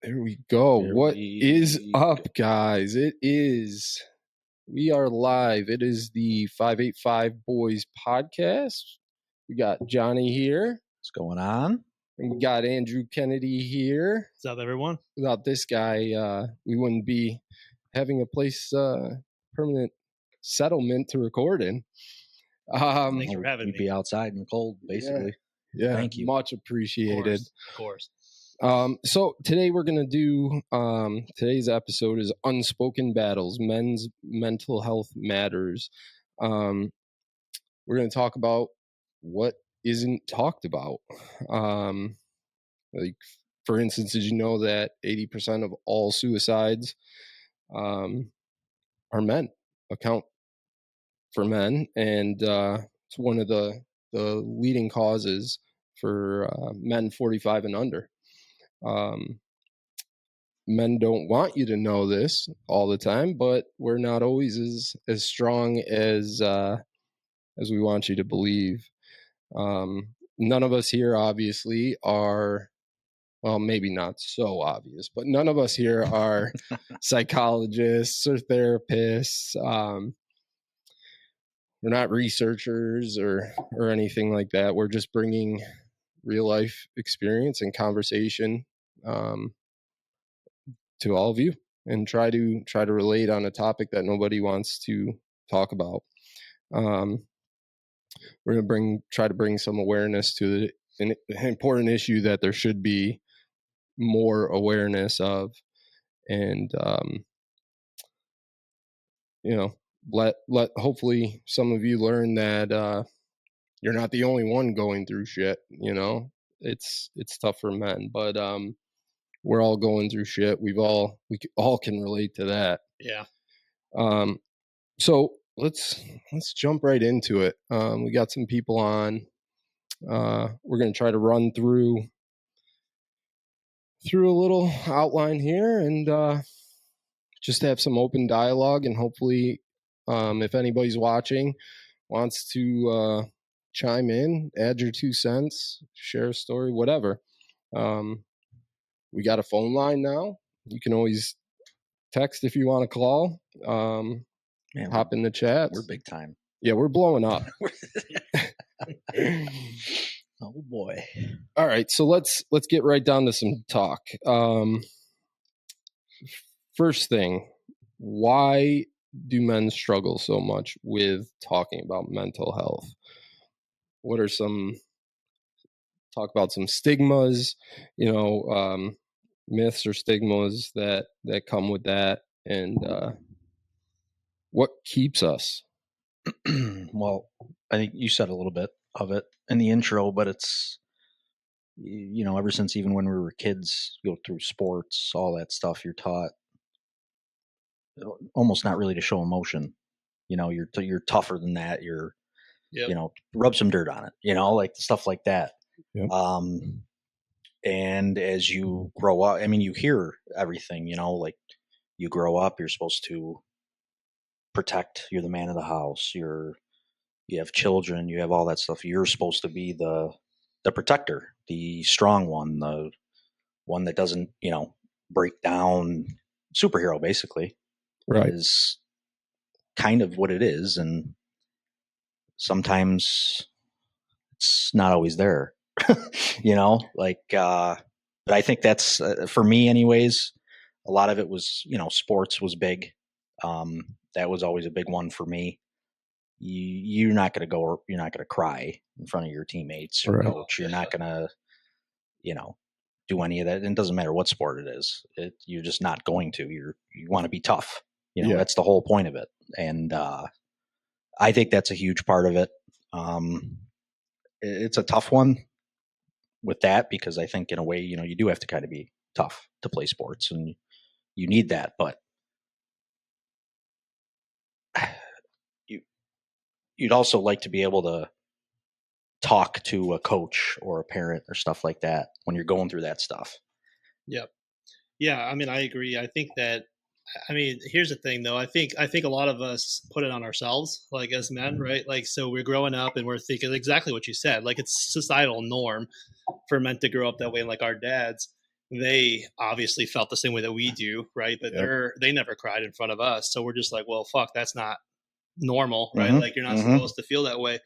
There we go. What is up, guys? We are live. It is the 585 Boys podcast. We got Johnny here. What's going on? And we got Andrew Kennedy here. What's up, everyone? Without this guy, we wouldn't be having a place, permanent settlement to record in. Thanks for having me. We'd be outside in the cold, basically. Yeah. Thank you. Much appreciated. Of course. So today we're going to do, today's episode is Unspoken Battles, Men's Mental Health Matters. We're going to talk about what isn't talked about. Like, for instance, did you know that 80% of all suicides are men, account for men, and it's one of the leading causes for men 45 and under. Men don't want you to know this all the time, but we're not always as strong as we want you to believe. None of us here obviously are, well, maybe not so obvious, but none of us here are psychologists or therapists. We're not researchers or anything like that. We're just bringing real life experience and conversation to all of you, and try to relate on a topic that nobody wants to talk about. We're going to try to bring some awareness to an important issue that there should be more awareness of, and let hopefully some of you learn that you're not the only one going through shit. It's tough for men, but we're all going through shit. We all can relate to that. Yeah. So let's jump right into it. We got some people on. We're going to try to run through a little outline here, and just have some open dialogue, and hopefully, if anybody's watching wants to chime in, add your 2 cents, share a story, whatever. We got a phone line now. You can always text if you want to call. Hop in the chat. We're big time. Yeah, we're blowing up. Oh boy. All right, so let's get right down to some talk. First thing, why do men struggle so much with talking about mental health? What are talk about some stigmas, myths or stigmas that come with that, and what keeps us? Well, I think you said a little bit of it in the intro, but it's, ever since even when we were kids, go through sports, all that stuff, you're taught almost not really to show emotion. You're tougher than that. You're, rub some dirt on it, like stuff like that. Yep. And as you grow up, you hear everything, like you grow up, you're supposed to protect, you're the man of the house, you have children, you have all that stuff. You're supposed to be the protector, the strong one, the one that doesn't, break down. Superhero, basically. Right. Is kind of what it is. And sometimes it's not always there. But I think that's for me anyways, a lot of it was, sports was big. That was always a big one for me. You're not going to cry in front of your teammates or coach. You're not going to, do any of that. And it doesn't matter what sport it is. You're just not going to. You want to be tough. That's the whole point of it. And I think that's a huge part of it. It's a tough one with that, because I think in a way, you do have to kind of be tough to play sports, and you need that. But you'd also like to be able to talk to a coach or a parent or stuff like that when you're going through that stuff. Yep. Yeah. I agree. I think that, here's the thing though. I think a lot of us put it on ourselves, like as men, right? Like, so we're growing up and we're thinking exactly what you said. Like, it's societal norm for men to grow up that way, like our dads. they obviously felt the same way that we do, right? But they never cried in front of us, so we're just like, well, fuck, that's not normal, right? Like you're not supposed to feel that way.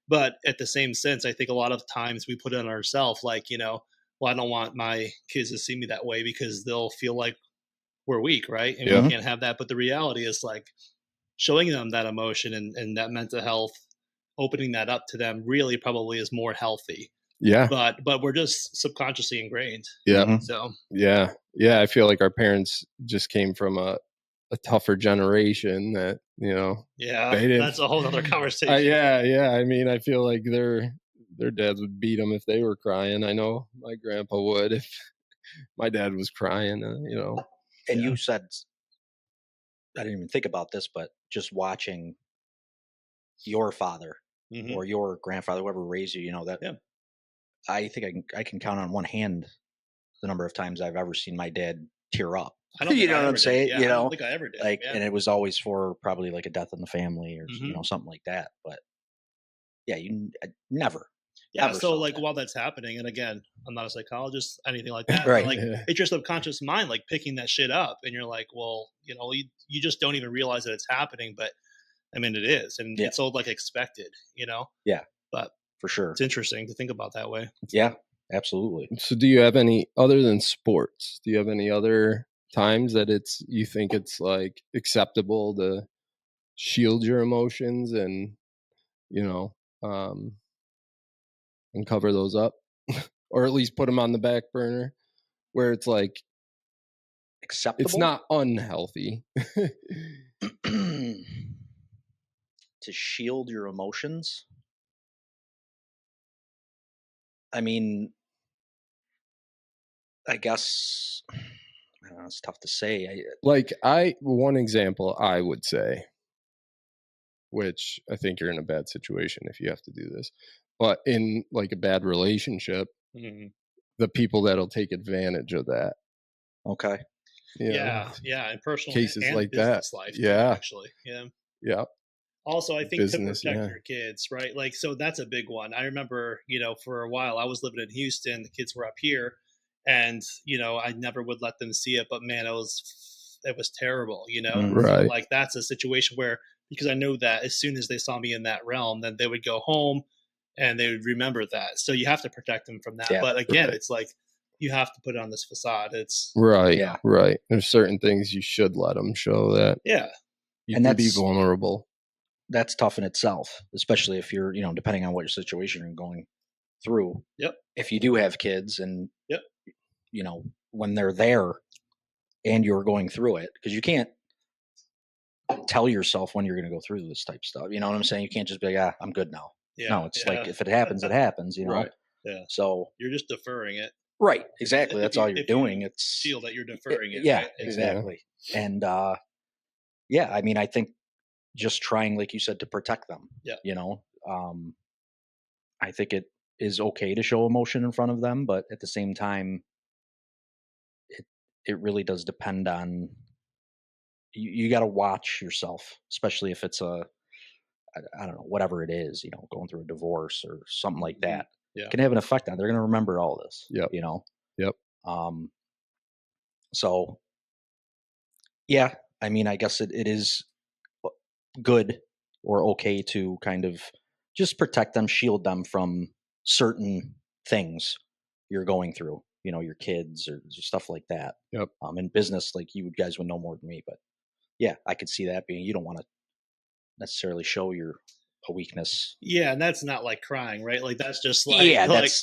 But at the same sense, I think a lot of times we put it on ourselves, like, well, I don't want my kids to see me that way because they'll feel like we're weak, right? And we can't have that. But the reality is, like, showing them that emotion and that mental health, opening that up to them really probably is more healthy. Yeah. But we're just subconsciously ingrained. Yeah. So yeah. I feel like our parents just came from a tougher generation that, that's a whole other conversation. Yeah. I mean, I feel like their dads would beat them if they were crying. I know my grandpa would if my dad was crying, And you said, I didn't even think about this, but just watching your father or your grandfather, whoever raised you, that I think I can count on one hand the number of times I've ever seen my dad tear up. You know what I'm saying? Yeah, I don't think I ever did. Like, and it was always for probably like a death in the family or something like that. But yeah, I never. Yeah. So like while that's happening, and again, I'm not a psychologist, anything like that. Right. But like it's your subconscious mind, like picking that shit up, and you're like, well, you just don't even realize that it's happening, but I mean, it is, and it's all like expected, Yeah. But for sure, it's interesting to think about that way. Yeah, absolutely. So, do you have any other than sports? Do you have any other times that you think it's like acceptable to shield your emotions and and cover those up, or at least put them on the back burner, where it's like acceptable? It's not unhealthy. To shield your emotions? I mean, I guess, I don't know, it's tough to say. One example I would say, which I think you're in a bad situation if you have to do this, but in like a bad relationship, the people that'll take advantage of that. Okay. Yeah. In personal cases and like business that. life, Yeah. actually. Yeah. Also, I think Business, to protect your kids, right? Like, so that's a big one. I remember, for a while I was living in Houston, the kids were up here, and I never would let them see it, but man, it was terrible, Right. So, like, that's a situation where, because I knew that as soon as they saw me in that realm, then they would go home and they would remember that. So you have to protect them from that. Yeah, but again, it's like you have to put it on this facade. It's right. There's certain things you should let them show that. Yeah. You can be vulnerable. That's tough in itself, especially if you're, depending on what your situation you're going through. Yep. If you do have kids and, when they're there and you're going through it, because you can't tell yourself when you're going to go through this type of stuff. You know what I'm saying? You can't just be like, I'm good now. Yeah. No, it's like, if it happens, it happens, Right. Yeah. So you're just deferring it. Right. Exactly. That's all you're doing. It's feel that you're deferring it. Yeah, right? exactly. And, I mean, I think just trying, like you said, to protect them, I think it is okay to show emotion in front of them, but at the same time, it really does depend on, you got to watch yourself, especially if it's I don't know, whatever it is, going through a divorce or something like that. Yeah. Can have an effect on, they're going to remember all this, Yep. Yep. So yeah, I mean, I guess it is good or okay to kind of just protect them, shield them from certain things you're going through, your kids or stuff like that. Yep. In business, like you guys would know more than me, but yeah, I could see that being, you don't want to necessarily show a weakness. Yeah. And that's not like crying, right? Like that's just like, but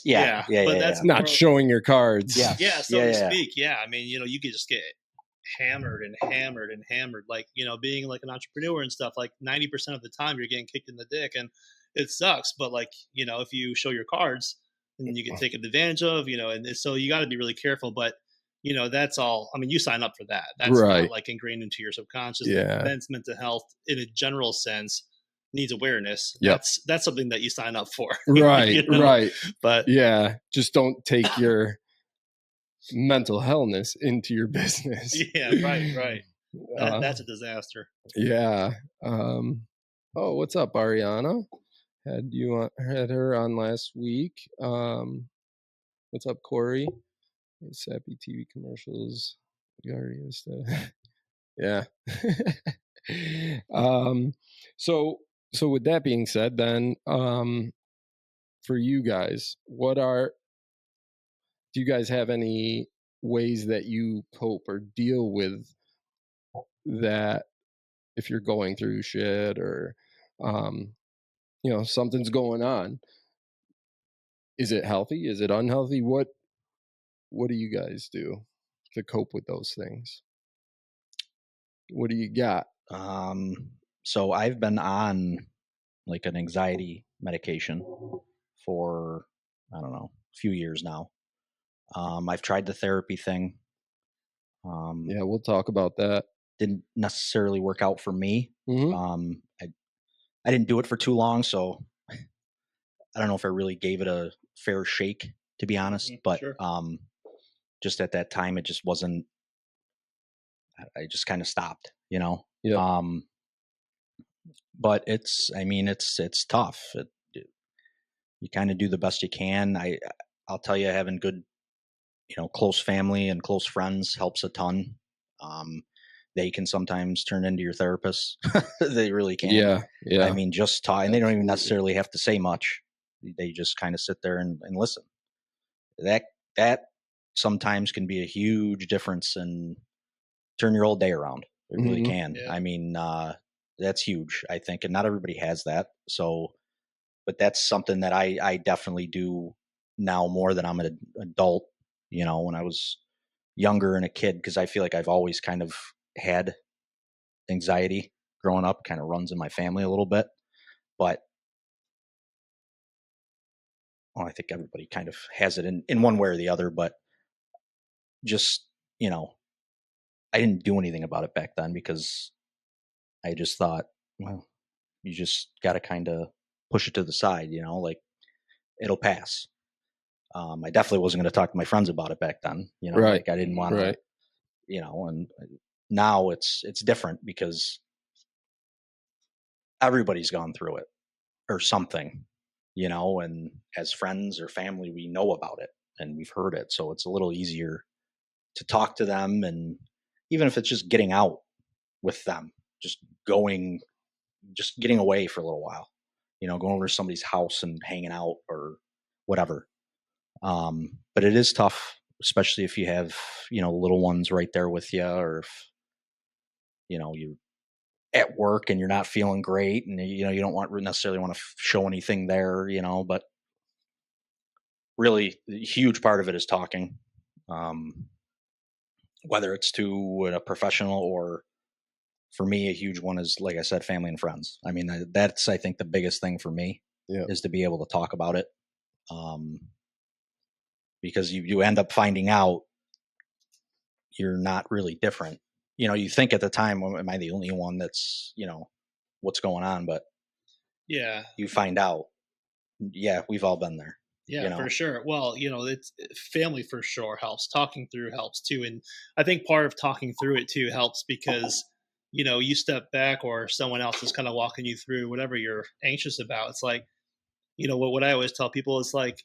that's not showing your cards. Yeah. So to speak. Yeah. I mean, you could just get hammered and hammered and hammered, like, being like an entrepreneur and stuff, like 90% of the time you're getting kicked in the dick and it sucks. But like, if you show your cards and you get taken advantage of, and so you got to be really careful. But that's all. I mean, you sign up for that. That's not like ingrained into your subconscious. Yeah. Men's mental health in a general sense needs awareness. Yep. That's something that you sign up for. Right. Right. But yeah, just don't take your mental healthness into your business. Yeah. Right. That's a disaster. Yeah. Oh, what's up, Ariana? Had her on last week. What's up, Corey? Sappy TV commercials. You already used to. Yeah. So with that being said, then, for you guys, do you guys have any ways that you cope or deal with that if you're going through shit or, something's going on? Is it healthy? Is it unhealthy? What do you guys do to cope with those things? What do you got? So I've been on like an anxiety medication for, I don't know, a few years now. I've tried the therapy thing. Yeah, we'll talk about that. Didn't necessarily work out for me. Mm-hmm. I didn't do it for too long, so I don't know if I really gave it a fair shake, to be honest. But Sure. just at that time, it just wasn't. I just kind of stopped, Yeah. But it's tough. You kind of do the best you can. I'll tell you, having good, close family and close friends helps a ton. They can sometimes turn into your therapist. They really can. Yeah. I mean, just talk, and they don't even necessarily have to say much. They just kind of sit there and listen. That sometimes can be a huge difference and turn your whole day around. It really can. Yeah. I mean, that's huge, I think, and not everybody has that. So, but that's something that I definitely do now more than I'm an adult. When I was younger and a kid, because I feel like I've always kind of had anxiety growing up, kind of runs in my family a little bit. But I think everybody kind of has it in one way or the other. But just, I didn't do anything about it back then because I just thought, well, you just got to kind of push it to the side, like it'll pass. I definitely wasn't going to talk to my friends about it back then, Right. like I didn't want to, and now it's different because everybody's gone through it or something, and as friends or family, we know about it and we've heard it. So it's a little easier to talk to them. And even if it's just getting out with them, just getting away for a little while, going over to somebody's house and hanging out or whatever. But it is tough, especially if you have, little ones right there with you, or if, you're at work and you're not feeling great and, you don't necessarily want to show anything there, but really the huge part of it is talking, whether it's to a professional or, for me, a huge one is, like I said, family and friends. I mean, that's, I think, the biggest thing for me is to be able to talk about it. Because you end up finding out you're not really different. You think at the time, well, am I the only one that's, what's going on? But yeah, you find out, yeah, we've all been there. Yeah, for sure. Well, it's family for sure helps. Talking through helps too. And I think part of talking through it too helps because, you step back or someone else is kind of walking you through whatever you're anxious about. It's like, what I always tell people is like,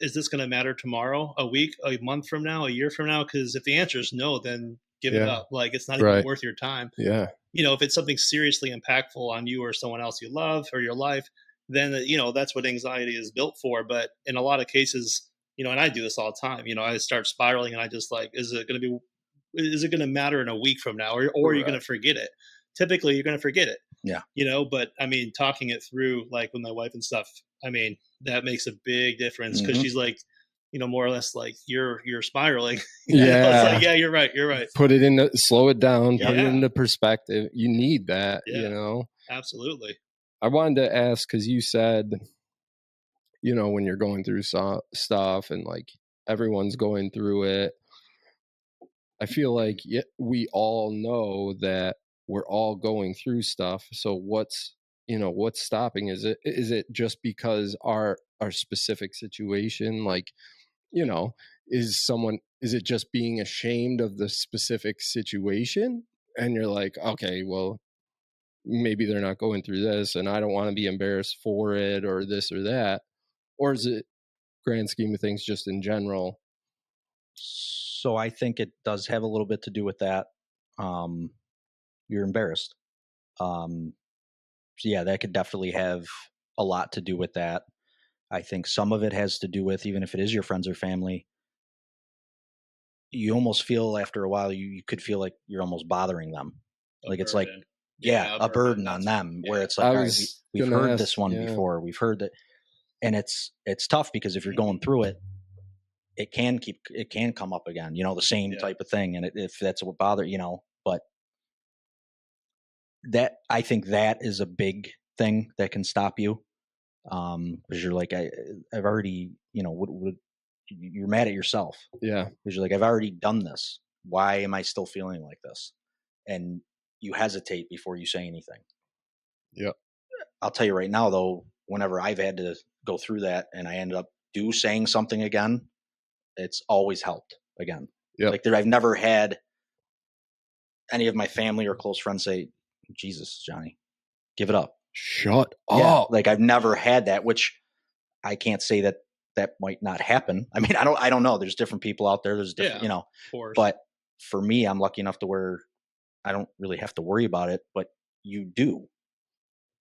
is this going to matter tomorrow, a week, a month from now, a year from now? Because if the answer is no, then give it up. Like, it's not even worth your time. Yeah. If it's something seriously impactful on you or someone else you love or your life, then, that's what anxiety is built for. But in a lot of cases, and I do this all the time, I start spiraling and I just like, is it going to matter in a week from now? Or are you going to forget it? Typically you're going to forget it. Yeah. But I mean, talking it through, like with my wife and stuff, I mean, that makes a big difference because she's like, more or less like you're spiraling. Yeah. It's like, yeah, you're right. Slow it down, put it into perspective. You need that, Absolutely. I wanted to ask, because you said, when you're going through stuff and like everyone's going through it, I feel like we all know that we're all going through stuff. So what's stopping? Is it just because our specific situation, like, is it just being ashamed of the specific situation? And you're like, okay, well, maybe they're not going through this and I don't want to be embarrassed for it or this or that. Or is it, grand scheme of things, just in general, So I think it does have a little bit to do with that. You're embarrassed. So yeah, that could definitely have a lot to do with that. I think some of it has to do with, even if it is your friends or family, you almost feel after a while, you could feel like you're almost bothering them. Like it's like, a burden on them, where it's like, all right, we've heard this one before. We've heard that. And it's tough because if you're going through it, it can come up again, the same type of thing. And if that's what bothers, but that, I think that is a big thing that can stop you. Because you're like, I've already, you're mad at yourself. Yeah. Because you're like, I've already done this. Why am I still feeling like this? And you hesitate before you say anything. Yeah. I'll tell you right now, though, whenever I've had to go through that and I ended up saying something again, it's always helped again. Yeah. Like I've never had any of my family or close friends say, Jesus, Johnny, give it up. Shut Yeah, up. like I've never had that, which I can't say that might not happen. I mean, I don't know. There's different people out there. There's different, of course. But for me, I'm lucky enough to where I don't really have to worry about it, but you do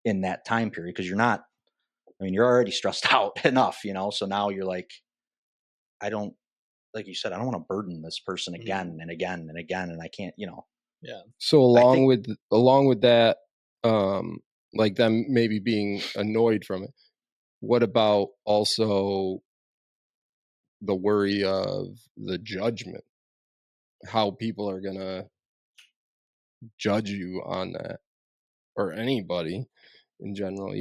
in that time period, because you're already stressed out enough, so now you're like, like you said, I don't want to burden this person again and again and again. And I can't, Yeah. So along with that, like them maybe being annoyed from it, what about also the worry of the judgment? How people are going to judge you on that, or anybody in general,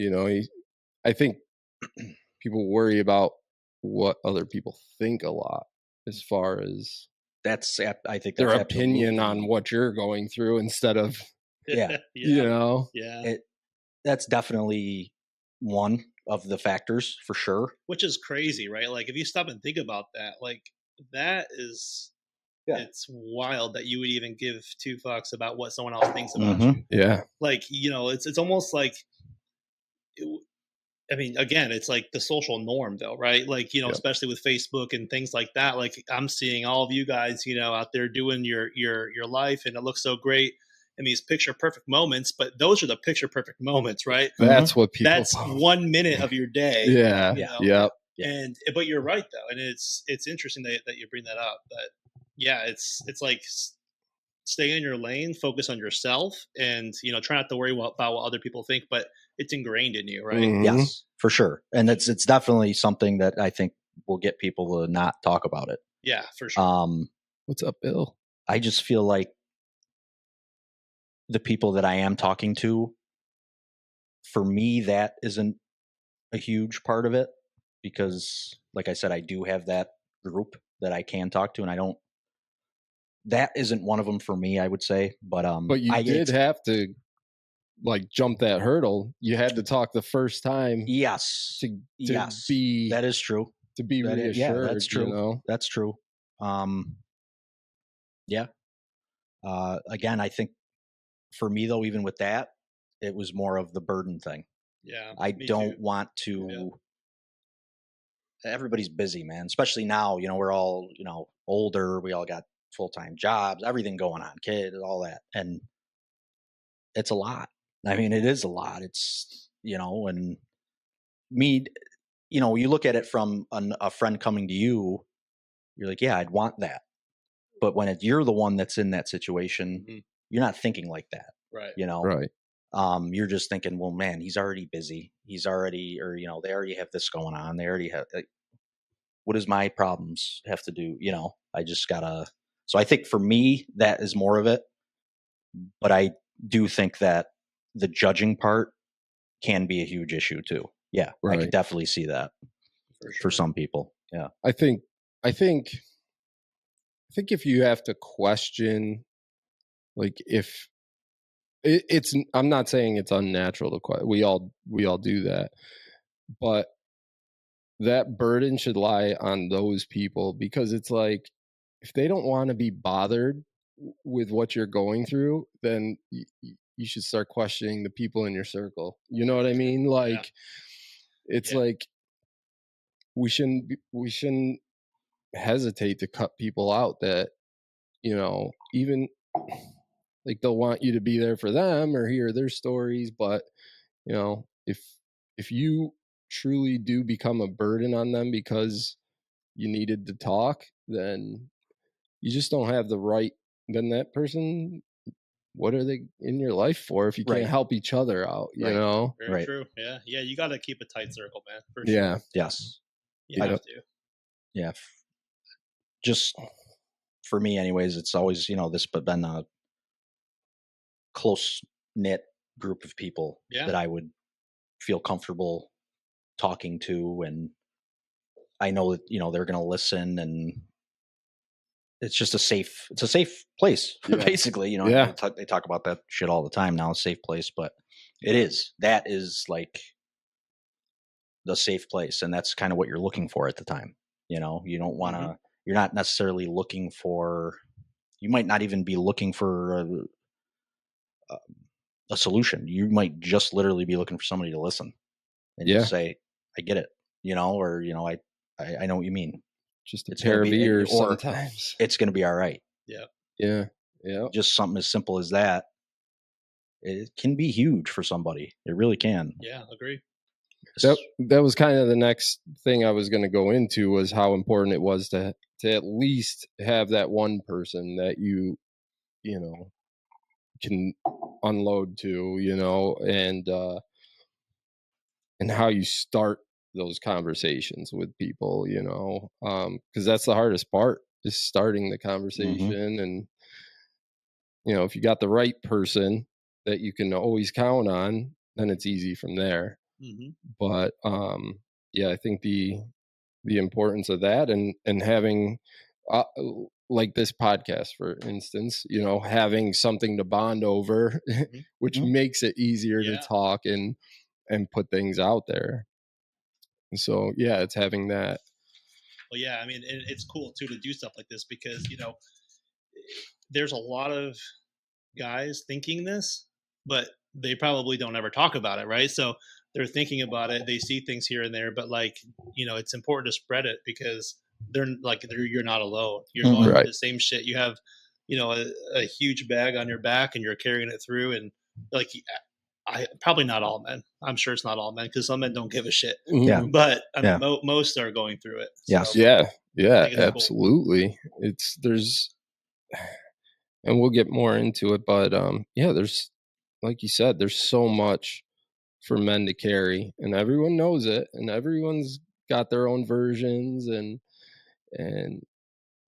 I think people worry about what other people think a lot, as far as I think their opinion on what you're going through, instead of that's definitely one of the factors for sure. Which is crazy, right? Like if you stop and think about that, like that is, it's wild that you would even give two fucks about what someone else thinks about you. Yeah. Like, it's almost like, I mean, again, it's like the social norm though, right? Like, especially with Facebook and things like that. Like I'm seeing all of you guys, out there doing your life, and it looks so great in these picture perfect moments, but those are the picture perfect moments, right? That's what people, that's 1 minute of your day. Yeah. Yep. And, but you're right though. And it's interesting that you bring that up, but yeah, it's like, stay in your lane, focus on yourself, and try not to worry about what other people think, but it's ingrained in you, right? Mm-hmm. Yes, for sure. And it's definitely something that I think will get people to not talk about it. Yeah, for sure. What's up, Bill? I just feel like the people that I am talking to, for me, that isn't a huge part of it, because like I said, I do have that group that I can talk to, and that isn't one of them for me, I would say. But you did have to like jump that hurdle. You had to talk the first time. Yes. That is true. To be reassured. Yeah, that's true. That's true. Yeah. Again, I think for me though, even with that, it was more of the burden thing. Yeah. I don't want to. Yeah. Everybody's busy, man. Especially now, we're all, older. We all got full-time jobs, everything going on, kids, all that. And it's a lot. I mean, it is a lot. It's, and me, you look at it from a friend coming to you, you're like, yeah, I'd want that. But when you're the one that's in that situation, you're not thinking like that. Right. Right. You're just thinking, well, man, he's already busy. He's already, or, they already have this going on. They already have, what does my problems have to do? I just gotta, so I think for me, that is more of it. But I do think that the judging part can be a huge issue too. Yeah. Right. I could definitely see that for some people. Yeah. I think if you have to question, like, if it's, I'm not saying it's unnatural to question. We all do that, but that burden should lie on those people, because it's like, if they don't want to be bothered with what you're going through, then you should start questioning the people in your circle. You know what I mean? Like, it's like, we shouldn't hesitate to cut people out that, you know, even like they'll want you to be there for them or hear their stories, but you know, if you truly do become a burden on them because you needed to talk, then you just don't have the right. Then that person, what are they in your life for if you can't help each other out? You know, very true. Yeah, you got to keep a tight circle, man. For yeah, sure. Yes, you have to. Yeah, just for me, anyways. It's always this, but been a close knit group of people that I would feel comfortable talking to, and I know that they're going to listen, and it's just a safe place basically. They talk about that shit all the time now, a safe place, but that is like the safe place, and that's kind of what you're looking for at the time. You don't want to, you're not necessarily looking for, you might not even be looking for a solution. You might just literally be looking for somebody to listen and just say, I get it, or I know what you mean. Just a pair of ears sometimes. It's going to be all right. Yeah. Just something as simple as that. It can be huge for somebody. It really can. Yeah, agree. That was kind of the next thing I was going to go into, was how important it was to at least have that one person that you can unload to, and how you start those conversations with people, because that's the hardest part, is starting the conversation. And if you got the right person that you can always count on, then it's easy from there. But I think the importance of that, and having like this podcast, for instance, having something to bond over, which makes it easier to talk and put things out there. So it's having that. Well, I mean, it's cool too to do stuff like this, because there's a lot of guys thinking this, but they probably don't ever talk about it, right? So they're thinking about it, they see things here and there, but it's important to spread it, because you're not alone. You're going through the same shit. You have a huge bag on your back, and you're carrying it through, and probably not all men. I'm sure it's not all men, because some men don't give a shit. Yeah. But I mean, most are going through it. Yes. Yeah, absolutely. Cool. There's, and we'll get more into it, but there's, like you said, there's so much for men to carry, and everyone knows it, and everyone's got their own versions,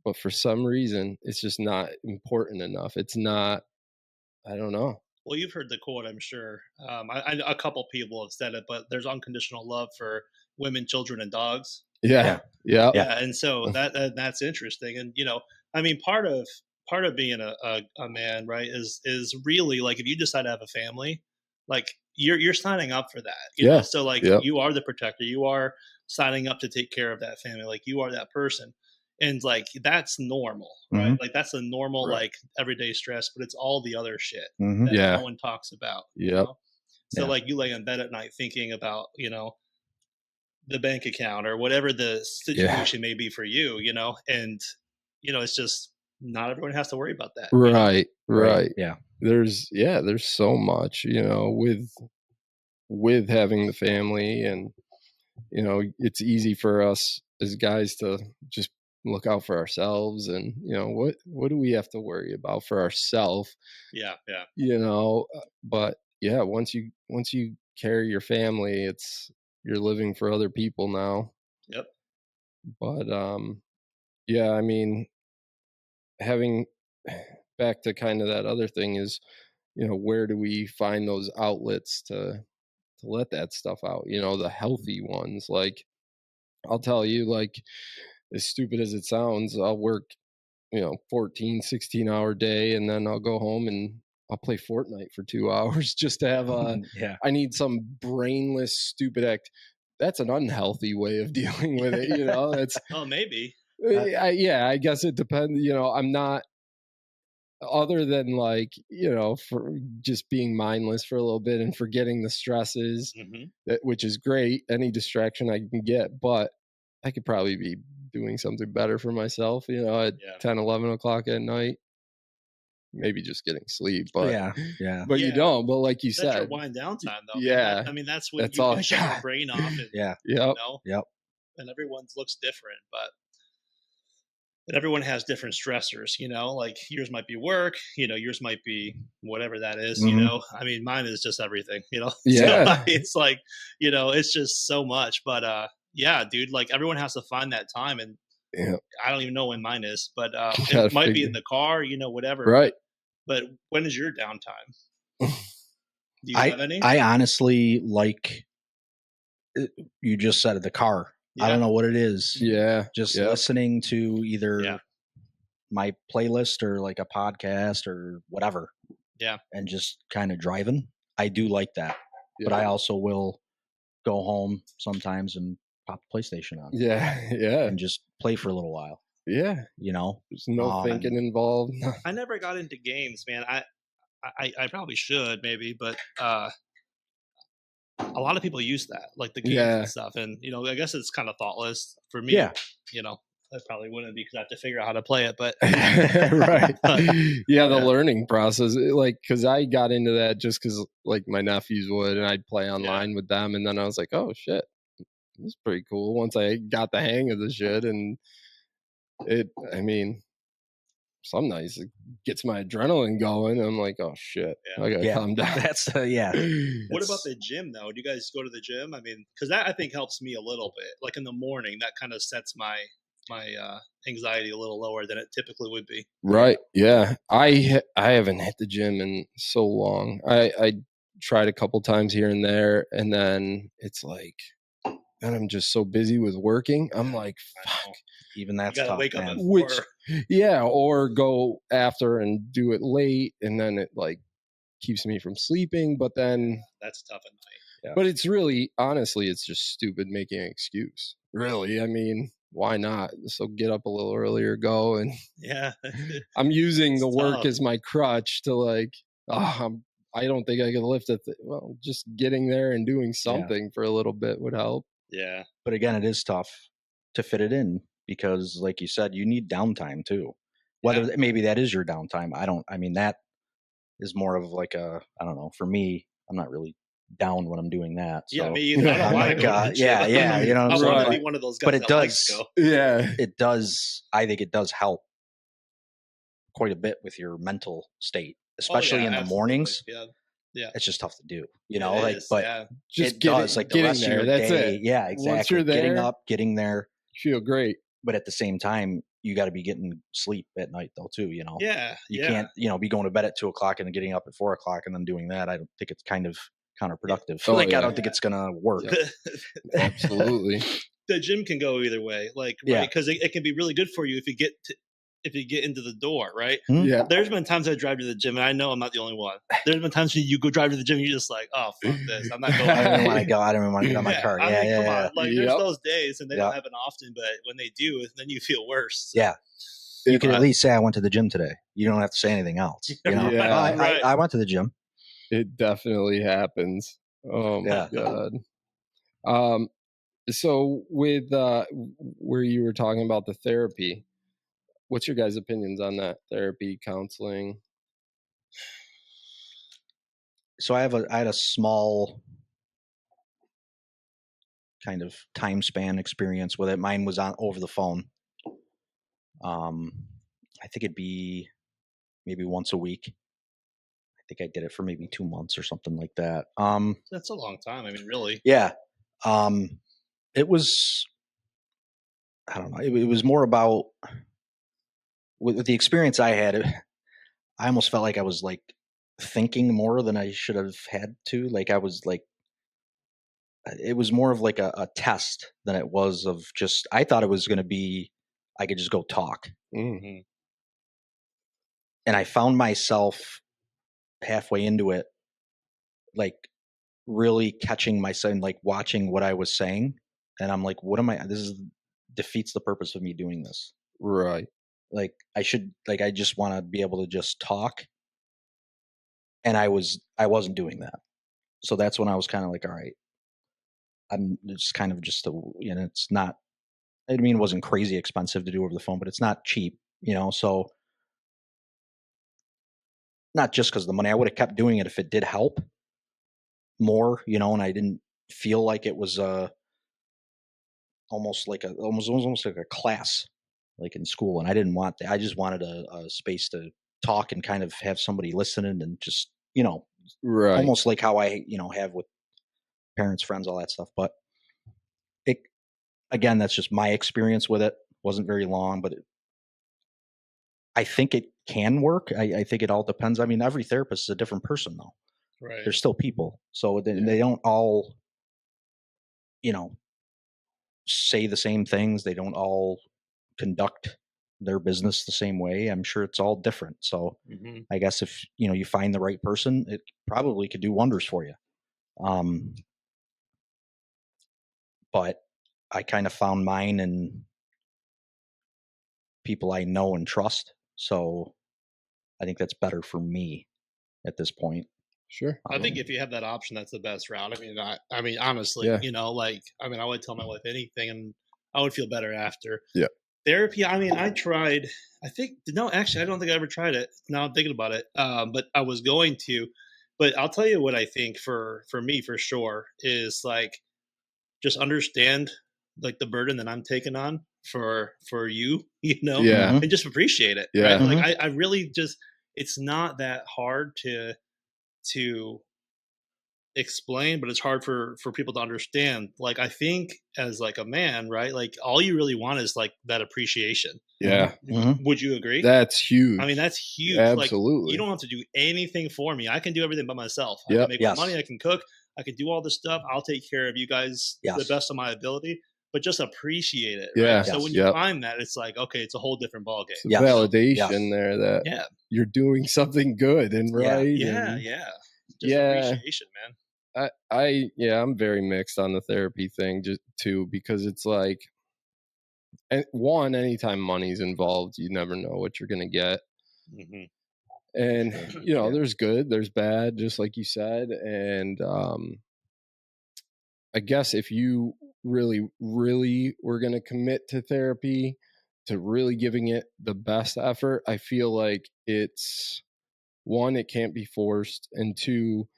but for some reason it's just not important enough. It's not, I don't know. Well, you've heard the quote, I'm sure. A couple people have said it, but there's unconditional love for women, children, and dogs. Yeah. And so that's interesting. And I mean, part of being a man, right, is really, like, if you decide to have a family, like, you're signing up for that. You know? So you are the protector. You are signing up to take care of that family. Like, you are that person. And that's normal, right? Like, that's a normal, like, everyday stress, but it's all the other shit that no one talks about. So like, you lay in bed at night thinking about, the bank account or whatever the situation may be for you, and it's just, not everyone has to worry about that. Right. Yeah. There's so much, with having the family, and it's easy for us as guys to just look out for ourselves, and what do we have to worry about for ourselves? But once you carry your family, you're living for other people now. But I mean, having, back to kind of that other thing, is where do we find those outlets to let that stuff out, the healthy ones? Like, I'll tell you, like, as stupid as it sounds, I'll work 14, 16-hour day, and then I'll go home and I'll play Fortnite for 2 hours just to have I need some brainless stupid act. That's an unhealthy way of dealing with it. That's maybe. I guess it depends. I'm not, other than like, for just being mindless for a little bit and forgetting the stresses, which is great. Any distraction I can get, but I could probably be doing something better for myself, at 10, 11 o'clock at night. Maybe just getting sleep, but but you don't. But like you said, that's your wind down time, though. Yeah, I mean, that's when that's you all can I shut got. your brain off. And, Yep. And everyone's looks different, and everyone has different stressors. Like yours might be work. Yours might be whatever that is. I mean, mine is just everything. Yeah, so, it's like it's just so much. But yeah, dude, like everyone has to find that time, and I don't even know when mine is, but it might be in the car, whatever. Right. But when is your downtime? Do you have any? I honestly like, you just said, the car. I don't know what it is. Yeah. Just listening to either my playlist or like a podcast or whatever. Yeah. And just kind of driving. I do like that. But I also will go home sometimes and pop the PlayStation on. Yeah. And just play for a little while. Yeah. There's no thinking involved. I never got into games, man. I probably should, maybe, but a lot of people use that, like the games and stuff. And, I guess it's kind of thoughtless for me. Yeah. I probably wouldn't, because I have to figure out how to play it, but right. The learning process, because I got into that just because like my nephews would, and I'd play online with them. And then I was like, oh shit, this is pretty cool. Once I got the hang of the shit, and some nights it gets my adrenaline going. I'm like, oh shit, I gotta calm down. That's What about the gym, though? Do you guys go to the gym? I mean, because that I think helps me a little bit. Like in the morning, that kind of sets my anxiety a little lower than it typically would be. Right. Yeah. I haven't hit the gym in so long. I tried a couple times here and there, and then it's like, and I'm just so busy with working. I'm like, fuck. Even that's tough, wake up man. Or go after and do it late, and then it like keeps me from sleeping. But then that's tough at night. Yeah. But it's really, honestly, it's just stupid making an excuse. Really, I mean, why not? So get up a little earlier, go, and I'm using the work as my crutch to like, I don't think I can lift it. Well, just getting there and doing something for a little bit would help. Yeah. But again, it is tough to fit it in because, like you said, you need downtime too. Whether maybe that is your downtime. I mean, that is more of like I don't know. For me, I'm not really down when I'm doing that. So. Yeah, me either. I don't want to go to the gym. Yeah. You know what I'm saying? I want to be one of those guys. But it does. Go. Yeah. It does. I think it does help quite a bit with your mental state, especially in the mornings. Yeah. It's just tough to do, just it does like the rest of your that's day. It. Yeah, exactly. Once you're there, getting up, getting there, feel great. But at the same time, you got to be getting sleep at night though too. You can't, be going to bed at 2:00 and then getting up at 4:00 and then doing that. I don't think it's kind of counterproductive. I don't think it's gonna work. Absolutely. The gym can go either way, because it can be really good for you if you get into the door, right? Yeah. There's been times I drive to the gym, and I know I'm not the only one. There's been times when you go drive to the gym, and you're just like, oh, fuck this. I'm not going. I don't want to go. I don't even want to get on my car. Come on. There's those days, and they don't happen often, but when they do, then you feel worse. So. Yeah. You can at least say, I went to the gym today. You don't have to say anything else. I went to the gym. It definitely happens. Oh, my God. So with where you were talking about the therapy, what's your guys' opinions on that? Therapy, counseling? So I had a small kind of time span experience with it. Mine was over the phone. I think it'd be maybe once a week. I think I did it for maybe 2 months or something like that. That's a long time. I mean, really. Yeah. It was, I don't know. It was more about with the experience I had. I almost felt like I was like thinking more than I should have had to. Like I was like, it was more of like a test than it was of just, I thought it was going to be, I could just go talk. Mm-hmm. And I found myself halfway into it, like really catching myself, like watching what I was saying. And I'm like, what am I, defeats the purpose of me doing this. Right. Like I just want to be able to just talk. And I wasn't doing that. So that's when I was kind of like, all right, I'm just kind of it's not I mean, it wasn't crazy expensive to do over the phone, but it's not cheap, so not just because of the money. I would have kept doing it if it did help more, and I didn't feel like it was almost like almost like a class, like in school. And I didn't want that. I just wanted a space to talk and kind of have somebody listening and just, Right. almost like how I, have with parents, friends, all that stuff. But again, that's just my experience with it. Wasn't very long, but I think it can work. I think it all depends. I mean, every therapist is a different person, though. Right. They're still people. So they don't all, say the same things. They don't all conduct their business the same way. I'm sure it's all different. So I guess if, you find the right person, it probably could do wonders for you. But I kind of found mine in people I know and trust. So I think that's better for me at this point. Sure. I think if you have that option, that's the best route. I mean, honestly, I would tell my wife anything and I would feel better after. Yeah. Therapy. I mean, I tried, actually, I don't think I ever tried it. Now I'm thinking about it. But I was going to, but I'll tell you what I think for me, for sure, is like, just understand like the burden that I'm taking on for you, Yeah. and just appreciate it. Yeah. Right? Like I really just, it's not that hard to explain, but it's hard for people to understand. Like, I think as like a man, right, like all you really want is like that appreciation. Yeah. Would you agree? That's huge. I mean, that's huge. Absolutely. Like, you don't have to do anything for me. I can do everything by myself. I Yep. can make my money. I can cook. I can do all this stuff. I'll take care of you guys to the best of my ability, but just appreciate it. Yeah. Right? So when you find that, it's like, okay, it's a whole different ballgame. It's validation there that you're doing something good and right. Yeah. Just appreciation, man. I'm very mixed on the therapy thing too, because it's like, anytime money's involved, you never know what you're going to get. And, there's good, there's bad, just like you said. And I guess if you really, really were going to commit to therapy, to really giving it the best effort, I feel like it's, one, it can't be forced. And two,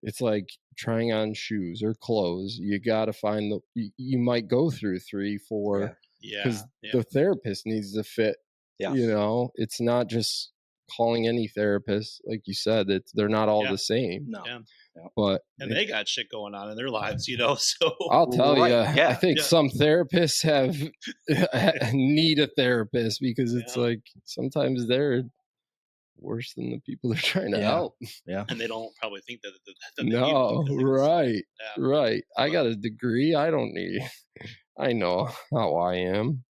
it's like trying on shoes or clothes. You got to find you might go through 3, 4, because the therapist needs to fit. It's not just calling any therapist. Like you said, they're not all the same. No. But they got shit going on in their lives, so I'll tell you, I think some therapists need a therapist, because it's like sometimes they're worse than the people they're trying to help. Yeah. And they don't probably think that no, right. Right. I got a degree. I don't need, I know how I am.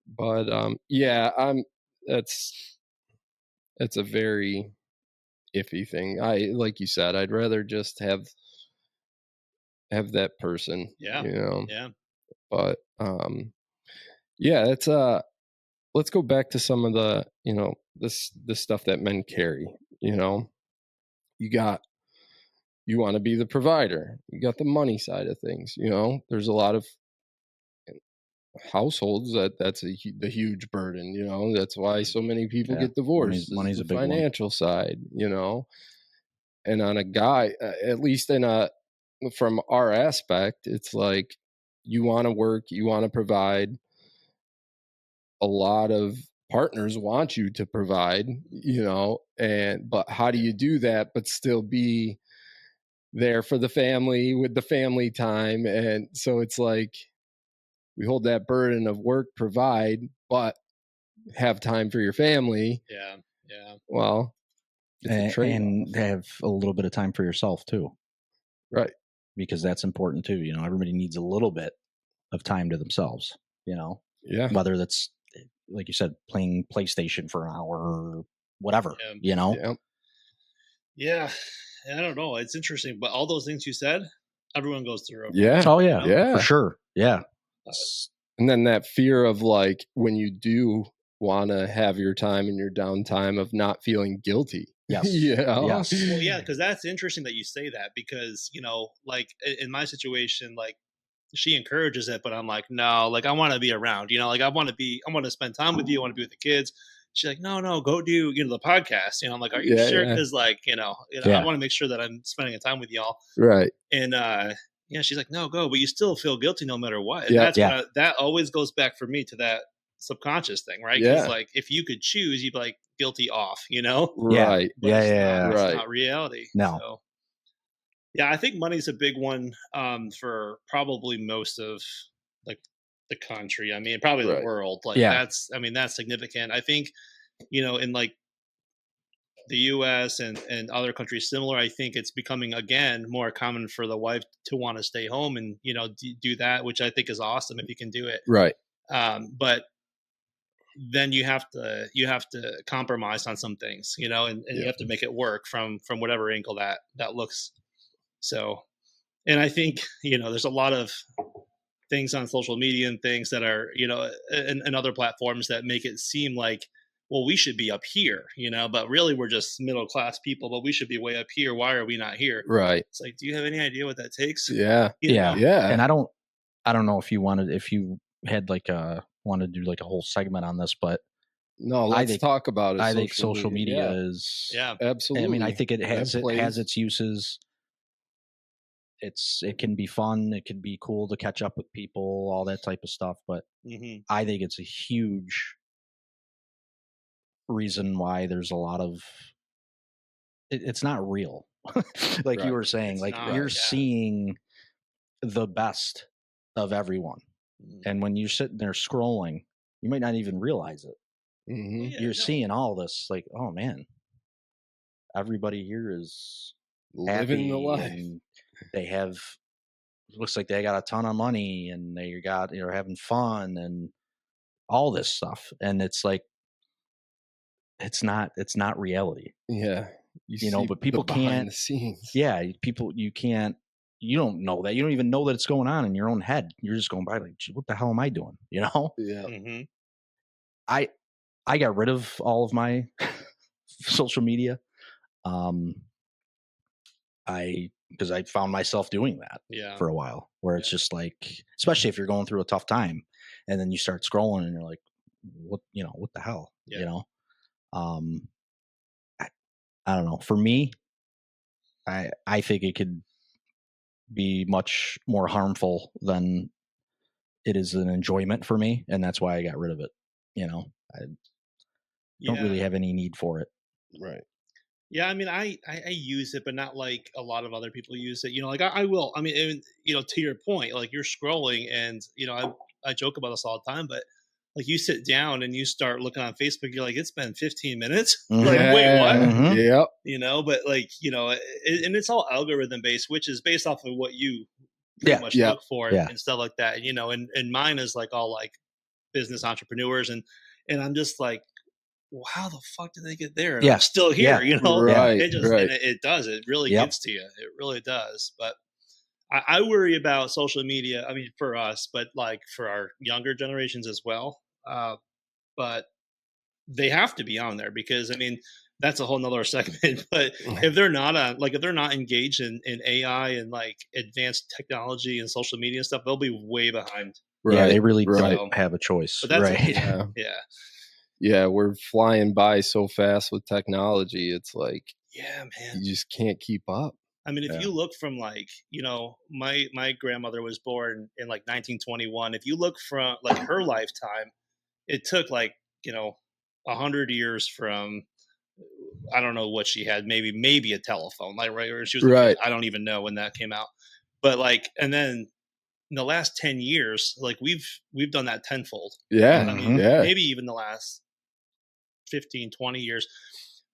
But that's a very iffy thing. Like you said, I'd rather just have that person. Yeah. Yeah. But it's let's go back to some of the, the stuff that men carry. You want to be the provider. You got the money side of things. There's a lot of households that's the huge burden. That's why so many people get divorced. Money's a big financial side. And on a guy, at least from our aspect, it's like you want to work, you want to provide. A lot of partners want you to provide, but how do you do that but still be there for the family with the family time? And so it's like we hold that burden of work, provide, but have time for your family. Yeah. Well, and have a little bit of time for yourself too. Right. Because that's important too. Everybody needs a little bit of time to themselves, Yeah. Whether that's, like you said, playing PlayStation for an hour or whatever, Yeah. Yeah. I don't know. It's interesting, but all those things you said, everyone goes through. Yeah. Oh yeah. Yeah. For sure. Yeah. And then that fear of like, when you do want to have your time and your downtime, of not feeling guilty. Yes. Yes. Well, yeah, because that's interesting that you say that, because, like in my situation, like she encourages it, but I'm like, no, like I want to be around, like I want to spend time with you. I want to be with the kids. She's like, no, go do, the podcast. I'm like, are you sure? Yeah. Cause like, I want to make sure that I'm spending a time with y'all. Right. And, she's like, no, go, but you still feel guilty no matter what. And Yeah. that's when that always goes back for me to that subconscious thing, right? Because like if you could choose, you'd be like guilty off, Right. But it's not reality. No. So, yeah, I think money's a big one for probably most of like the country. I mean, probably the world. Like that's significant. I think, in like the US and other countries similar, I think it's becoming again more common for the wife to want to stay home and, do that, which I think is awesome if you can do it. Right. But then you have to compromise on some things, and you have to make it work from whatever angle that looks. So, and I think, there's a lot of things on social media and things that are, and other platforms that make it seem like, well, we should be up here, but really we're just middle class people, but we should be way up here. Why are we not here? Right. It's like, do you have any idea what that takes? Yeah. Yeah. And I don't know if you had like wanted to do like a whole segment on this, but no, let's talk about it. I think social media is absolutely. I mean, I think it has its uses. It can be fun. It can be cool to catch up with people, all that type of stuff. But I think it's a huge reason why there's a lot of it's not real. Like you were saying, it's like you're seeing the best of everyone. And when you're sitting there scrolling, you might not even realize it. You're seeing all this like, oh man, everybody here is living the life. And they have, looks like they got a ton of money and they're having fun and all this stuff. And it's like, it's not reality. Yeah. But people can't, the scenes. Yeah. You don't know that. You don't even know that it's going on in your own head. You're just going by like, what the hell am I doing? Yeah. I got rid of all of my social media. Because I found myself doing that for a while, where it's just like, especially if you're going through a tough time, and then you start scrolling and you're like, what the hell, I don't know. For me, I think it could be much more harmful than it is an enjoyment for me, and that's why I got rid of it. I don't really have any need for it. Right. Yeah, I mean, I use it, but not like a lot of other people use it. Like I will. I mean, to your point, like you're scrolling, and I joke about this all the time, but like you sit down and you start looking on Facebook, you're like, it's been 15 minutes. Like, wait, what? Yep. But like and it's all algorithm based, which is based off of what you pretty much look for and stuff like that. And mine is like all like business entrepreneurs, and I'm just like, well, how the fuck did they get there? And I'm still here, Right. It does. It really gets to you. It really does. But I worry about social media. I mean, for us, but like for our younger generations as well. But they have to be on there because, I mean, that's a whole nother segment. But if they're not if they're not engaged in AI and like advanced technology and social media and stuff, they'll be way behind. Right. Yeah, they really don't have a choice. But that's right. Yeah, we're flying by so fast with technology. It's like, yeah, man, you just can't keep up. I mean, if you look from like, my grandmother was born in like 1921. If you look from like her lifetime, it took like, 100 years from, I don't know what she had, maybe a telephone, like right, or she was right. I don't even know when that came out, but like, and then in the last 10 years, like we've done that tenfold. Yeah, I mean, maybe even the last 15, 20 years.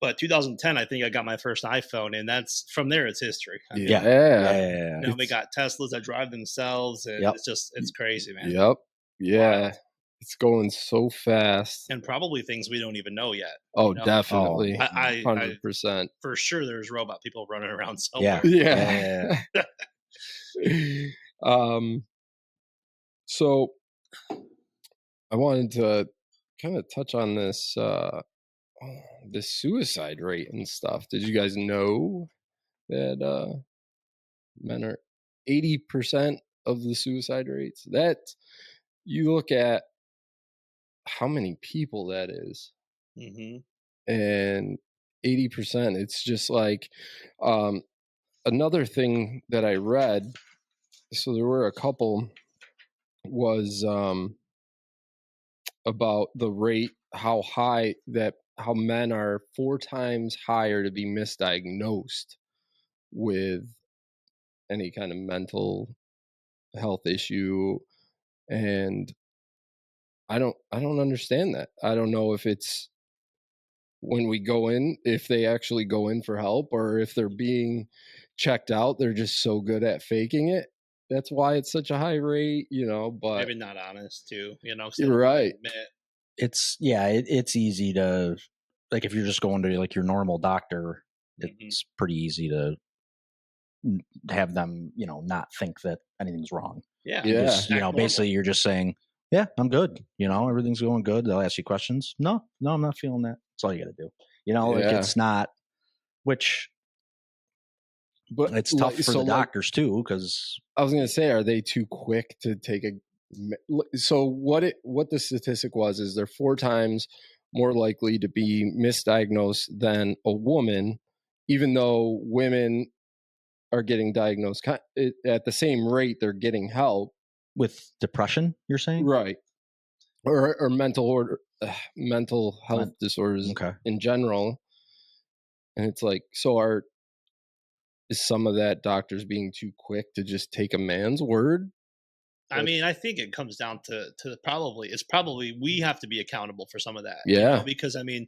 But 2010, I think I got my first iPhone, and that's from there. It's history. I mean, Now we got Teslas that drive themselves, and it's crazy, man. Yep. Yeah. Wow. It's going so fast, and probably things we don't even know yet. Oh, definitely. 100%. For sure, there's robot people running around somewhere. Yeah. So I wanted to kind of touch on this. The suicide rate and stuff. Did you guys know that men are 80% of the suicide rates. That you look at how many people that is, and 80%. It's just like another thing that I read. So there were a couple was about the rate, how men are 4 times higher to be misdiagnosed with any kind of mental health issue. And I don't understand that. I don't know if it's when we go in, if they actually go in for help, or if they're being checked out, they're just so good at faking it. That's why it's such a high rate, but maybe not honest too, you're right. It's easy to, like, if you're just going to like your normal doctor, it's pretty easy to have them, not think that anything's wrong. Yeah. Just, basically you're just saying, yeah, I'm good. Everything's going good. They'll ask you questions. No, I'm not feeling that. That's all you got to do. Like it's not, which, but it's tough for the doctors too. Cause I was going to say, are they too quick to take so what the statistic was, is they're 4 times more likely to be misdiagnosed than a woman, even though women are getting diagnosed at the same rate they're getting help with depression, you're saying? Right. Or mental health disorders in general. And it's like, so is some of that doctors being too quick to just take a man's word? I mean, I think it comes down to probably we have to be accountable for some of that. Yeah. Because I mean,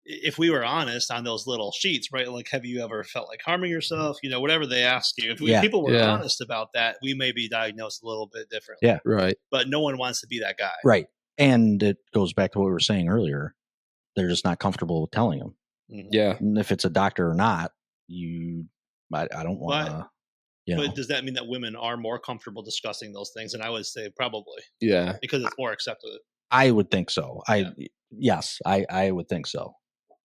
if we were honest on those little sheets, right? Like, have you ever felt like harming yourself? Whatever they ask you. If people were honest about that, we may be diagnosed a little bit differently. Yeah. Right. But no one wants to be that guy. Right. And it goes back to what we were saying earlier. They're just not comfortable with telling them. Yeah. And if it's a doctor or not, I don't want to. But does that mean that women are more comfortable discussing those things? And I would say probably. Yeah. Because it's more accepted. I would think so. Yes, I would think so.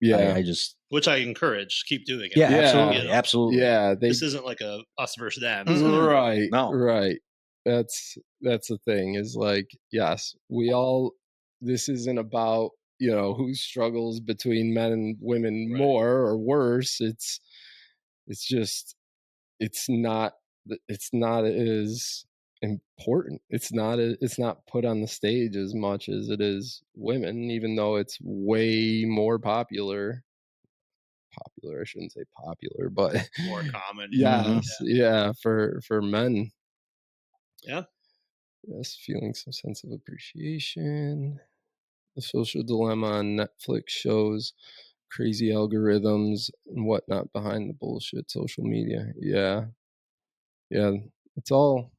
Yeah. I just, which I encourage. Keep doing it. Yeah, absolutely. Absolutely. Yeah. This isn't like a us versus them. Right. No. Right. That's the thing, is like, yes, this isn't about, who struggles between men and women more or worse. It's just, it's not as important. It's not put on the stage as much as it is women, even though it's way more popular. I shouldn't say popular, but more common. Yes. Yeah. For men. Yeah. Yes. Feeling some sense of appreciation. The Social Dilemma on Netflix shows crazy algorithms and whatnot behind the bullshit social media. Yeah. Yeah. It's all,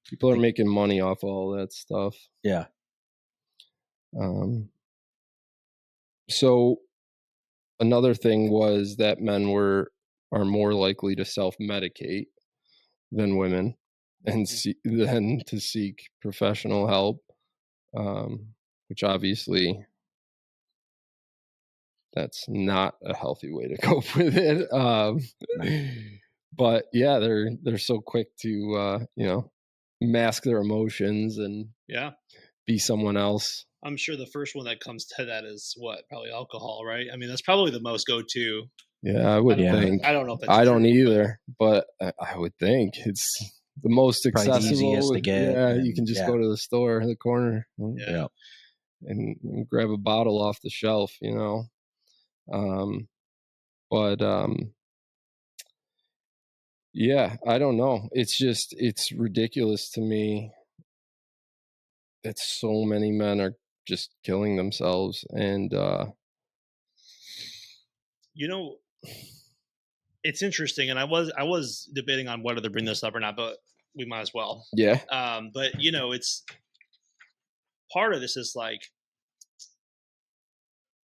people are making money off all that stuff. Yeah. So another thing was that men are more likely to self-medicate than women, and then to seek professional help, which obviously that's not a healthy way to cope with it. But yeah, they're so quick to mask their emotions and be someone else. I'm sure the first one that comes to that is probably alcohol, right? I mean, that's probably the most go-to. Yeah, I would think. I don't know if that's I true, don't either, but I would think it's the most accessible. Probably the easiest to get. Yeah, you can just go to the store in the corner. Yeah. And grab a bottle off the shelf, yeah, I don't know. It's ridiculous to me that so many men are just killing themselves. And, it's interesting. And I was debating on whether to bring this up or not, but we might as well. Yeah. But it's part of this is like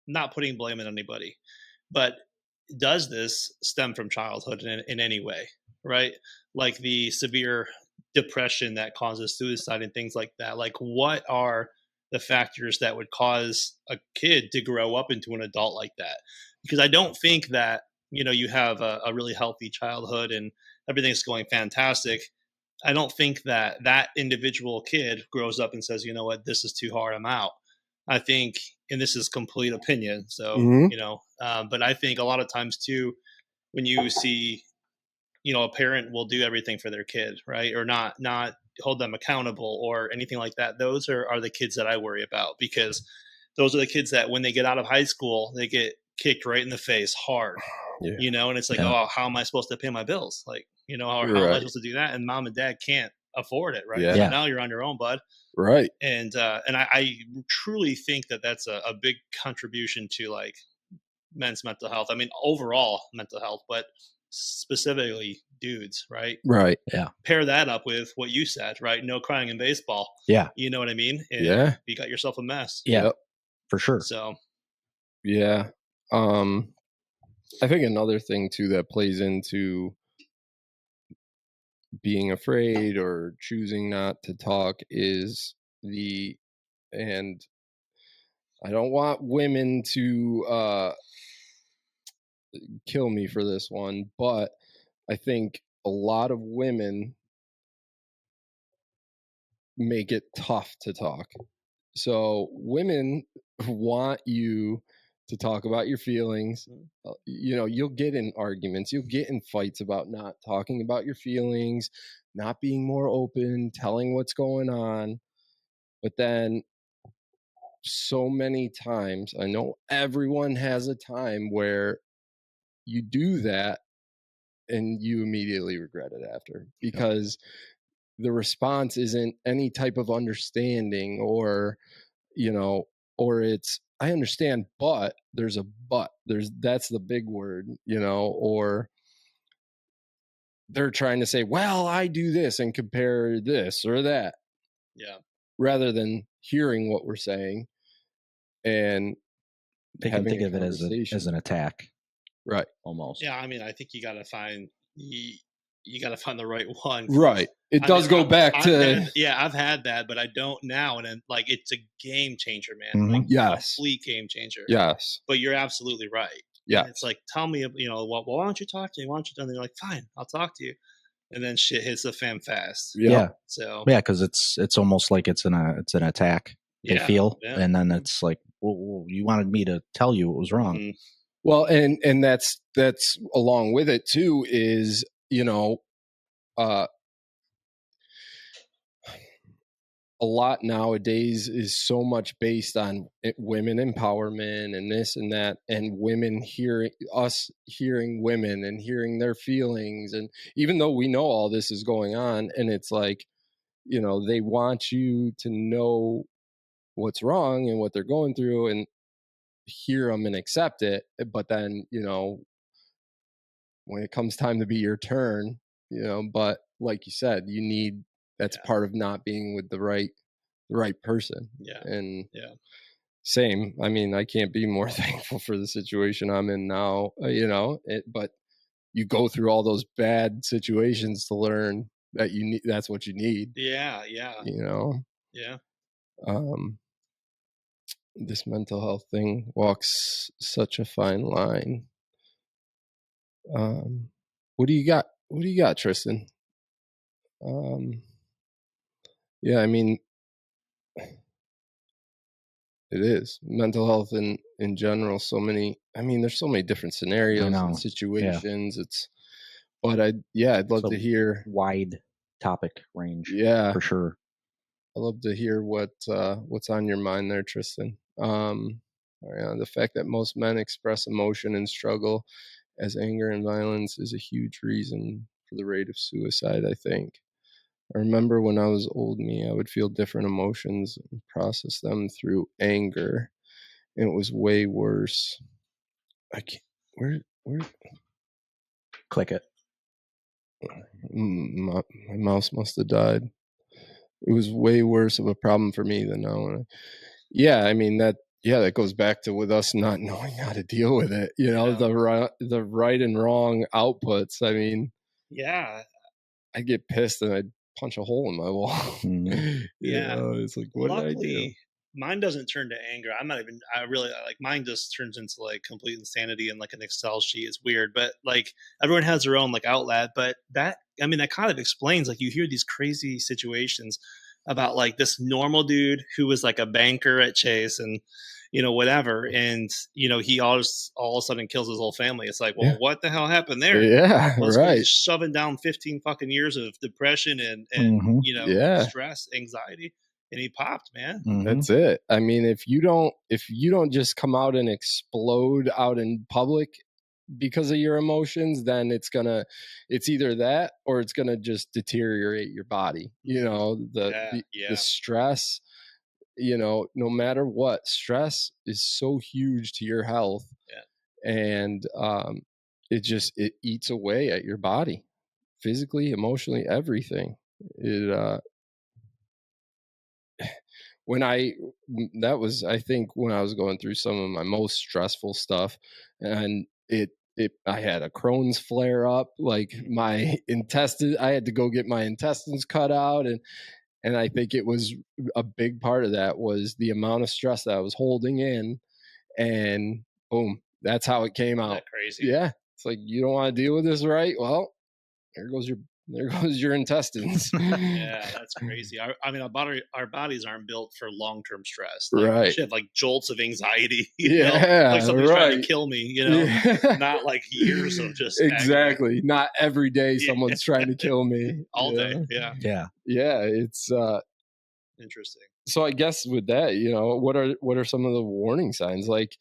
not putting blame on anybody, but does this stem from childhood in any way? Right? Like the severe depression that causes suicide and things like that. Like, what are the factors that would cause a kid to grow up into an adult like that? Because I don't think that, you have a really healthy childhood and everything's going fantastic. I don't think that individual kid grows up and says, you know what, this is too hard, I'm out. I think, and this is complete opinion, so but I think a lot of times too, when you see, a parent will do everything for their kid, right, or not hold them accountable or anything like that. Those are the kids that I worry about, because those are the kids that when they get out of high school, they get kicked right in the face hard. And it's like, oh, how am I supposed to pay my bills? Like, how am I supposed to do that? And mom and dad can't afford it, right? So now you're on your own, bud. Right. And I truly think that that's a big contribution to like men's mental health. I mean, overall mental health, but specifically dudes, right? Right. Yeah. Pair that up with what you said, right? No crying in baseball. Yeah. You know what I mean? And you got yourself a mess. Yeah. Yep. For sure. So. Yeah. I think another thing too that plays into being afraid or choosing not to talk is and I don't want women to kill me for this one, but I think a lot of women make it tough to talk. So women want you to talk about your feelings. You'll get in arguments, you'll get in fights about not talking about your feelings, not being more open, telling what's going on. But then so many times, I know everyone has a time where you do that and you immediately regret it after, because the response isn't any type of understanding or it's, I understand, but there's a but. That's the big word, or they're trying to say, well, I do this and compare this or that. Yeah. Rather than hearing what we're saying and they can think of it as an attack. Right. Almost. Yeah. I mean, I think you got to find the right one. Right. It does go back to. I've had that, but I don't now. And then, like, it's a game changer, man. Like, yes. Complete game changer. Yes. But you're absolutely right. Yeah. And it's like, tell me, well, why don't you talk to me? Why don't you? And they're like, fine, I'll talk to you. And then shit hits the fan fast. Yeah. So. Yeah, because it's almost like it's an attack. They feel, and then it's like, well, you wanted me to tell you what was wrong. Mm-hmm. Well, and that's along with it too is a lot nowadays is so much based on women empowerment and this and that, and women hearing women and hearing their feelings. And even though we know all this is going on, and it's like, they want you to know what's wrong and what they're going through and hear them and accept it. But then, when it comes time to be your turn, but like you said, you need, that's part of not being with the right person. Yeah. And same, I mean, I can't be more thankful for the situation I'm in now, but you go through all those bad situations to learn that you need, that's what you need. Yeah. Yeah. This mental health thing walks such a fine line. What do you got, Tristan? Yeah, I mean, it is mental health in general. There's so many different scenarios and situations. But I'd love to hear wide topic range. Yeah, for sure. I'd love to hear what's on your mind there, Tristan. The fact that most men express emotion and struggle as anger and violence is a huge reason for the rate of suicide, I think. I remember when I was old me, I would feel different emotions and process them through anger. And it was way worse. I can't, where? Click it. My mouse must have died. It was way worse of a problem for me than now. That goes back to with us not knowing how to deal with it. The right and wrong outputs. I mean, I'd get pissed and I'd punch a hole in my wall. Yeah. It's like, what did I do? mine doesn't turn to anger. I really like mine just turns into like complete insanity and like an Excel sheet. It's weird, but like everyone has their own like outlet. But that kind of explains, like, you hear these crazy situations about like this normal dude who was like a banker at Chase and whatever, and he all of a sudden kills his whole family. It's like, well, what the hell happened there? Yeah, well, right. he's shoving down 15 fucking years of depression and stress, anxiety, and he popped, man. That's it. I mean, if you don't just come out and explode out in public because of your emotions, then it's either that or it's gonna just deteriorate your body. The stress, no matter what, stress is so huge to your health. And it eats away at your body, physically, emotionally, everything. I think when I was going through some of my most stressful stuff, and I had a Crohn's flare up, like my intestine, I had to go get my intestines cut out. And I think it was a big part of that was the amount of stress that I was holding in, and boom, that's how it came out. Isn't that crazy? Yeah. It's like, you don't want to deal with this, right? Well, there goes your intestines. Yeah, that's crazy. Our bodies aren't built for long-term stress. Like, right. We should have like jolts of anxiety. Like somebody's trying to kill me. Not like years of just exactly. agony. Not every day someone's trying to kill me. All day. Yeah. Yeah. It's interesting. So I guess with that, what are some of the warning signs? Like,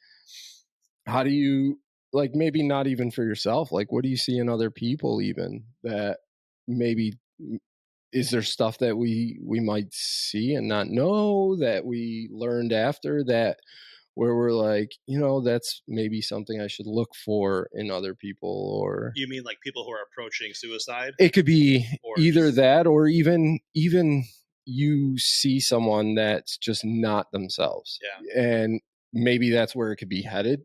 how do you, like, maybe not even for yourself, like, what do you see in other people, even that maybe, is there stuff that we might see and not know that we learned after that, where we're like, that's maybe something I should look for in other people? Or you mean like people who are approaching suicide? It could be either that, or even you see someone that's just not themselves. Yeah. And maybe that's where it could be headed.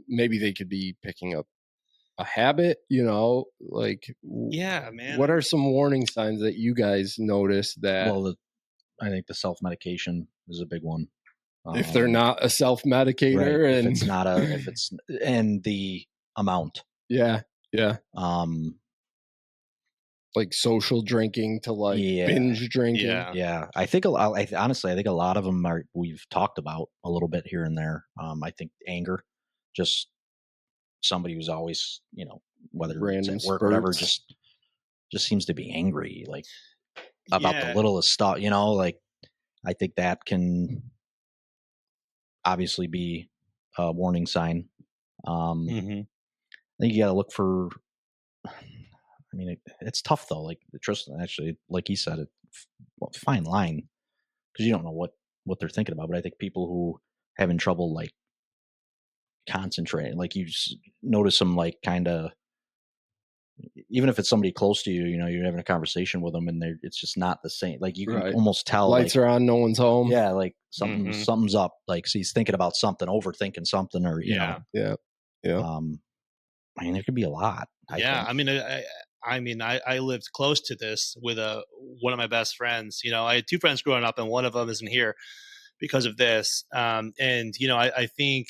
Maybe they could be picking up a habit, like, yeah, man. What are some warning signs that you guys notice that? Well, I think the self-medication is a big one. If they're not a self-medicator, right, and if it's and the amount. Yeah. Like social drinking to like binge drinking. Yeah. I think honestly, I think a lot of them we've talked about a little bit here and there. I think anger, just somebody who's always, whether random it's at work, spurts. whatever, just seems to be angry, like about the littlest stuff, like, I think that can obviously be a warning sign. I think you got to look for, I mean, it's tough though. Like Tristan, actually, like he said, fine line, because you don't know what they're thinking about. But I think people who having trouble like concentrating, like you just notice them, like kind of, even if it's somebody close to you, you're having a conversation with them, and it's just not the same. Like you can almost tell. Lights are on, no one's home. Yeah, like something's up. Like, so he's thinking about something, overthinking something, or you know. Yeah. I mean, there could be a lot. I think. I lived close to this with one of my best friends. I had two friends growing up, and one of them isn't here because of this. And I think,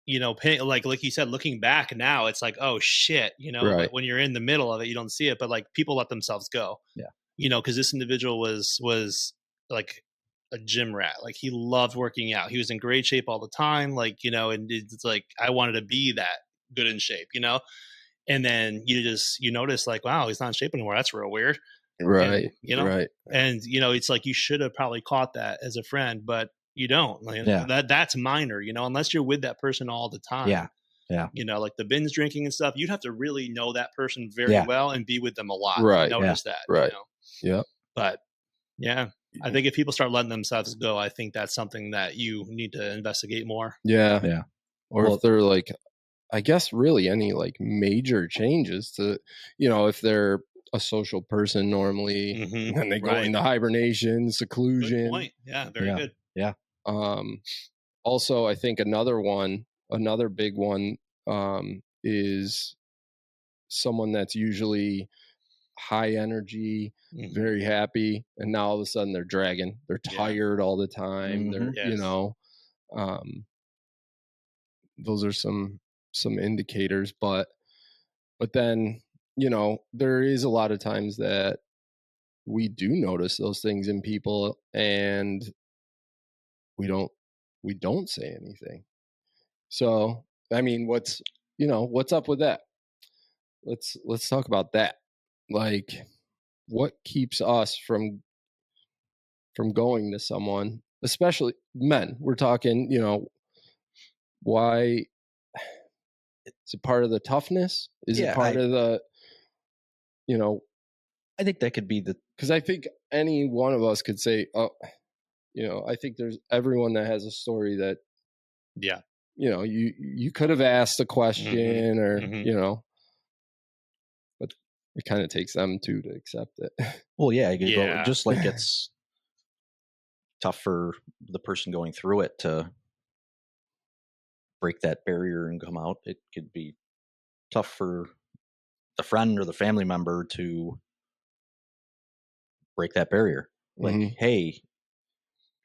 like you said, looking back now, it's like, oh shit, but when you're in the middle of it, you don't see it. But like, people let themselves go. Yeah. Because this individual was like a gym rat. Like, he loved working out. He was in great shape all the time. Like, and it's like, I wanted to be that good in shape, and then you notice like, wow, he's not in shape anymore. That's real weird. Right. And, right. And, it's like, you should have probably caught that as a friend, but you don't. Like, that's minor, unless you're with that person all the time. Yeah. Yeah. Like the binge drinking and stuff, you'd have to really know that person very well and be with them a lot. Right. To notice that. Right. Yeah. But yeah, I think if people start letting themselves go, I think that's something that you need to investigate more. Yeah. Yeah. Or if they're like, I guess really any like major changes to, if they're a social person normally, and they go into hibernation, seclusion. Good point. Yeah. Very good. Yeah. Also, I think another big one, is someone that's usually high energy, very happy, and now all of a sudden they're dragging. They're tired all the time. They're those are some indicators, but then there is a lot of times that we do notice those things in people, and we don't say anything. So I mean, what's up with that? Let's talk about that. Like, what keeps us from going to someone, especially men? We're talking, why? Is it part of the toughness? Is it part of the, I think that could be because I think any one of us could say, oh, I think there's everyone that has a story that, you could have asked a question or, but it kind of takes them too to accept it. Well, yeah. Just like it's tough for the person going through it to break that barrier and come out. It could be tough for the friend or the family member to break that barrier. Like, hey,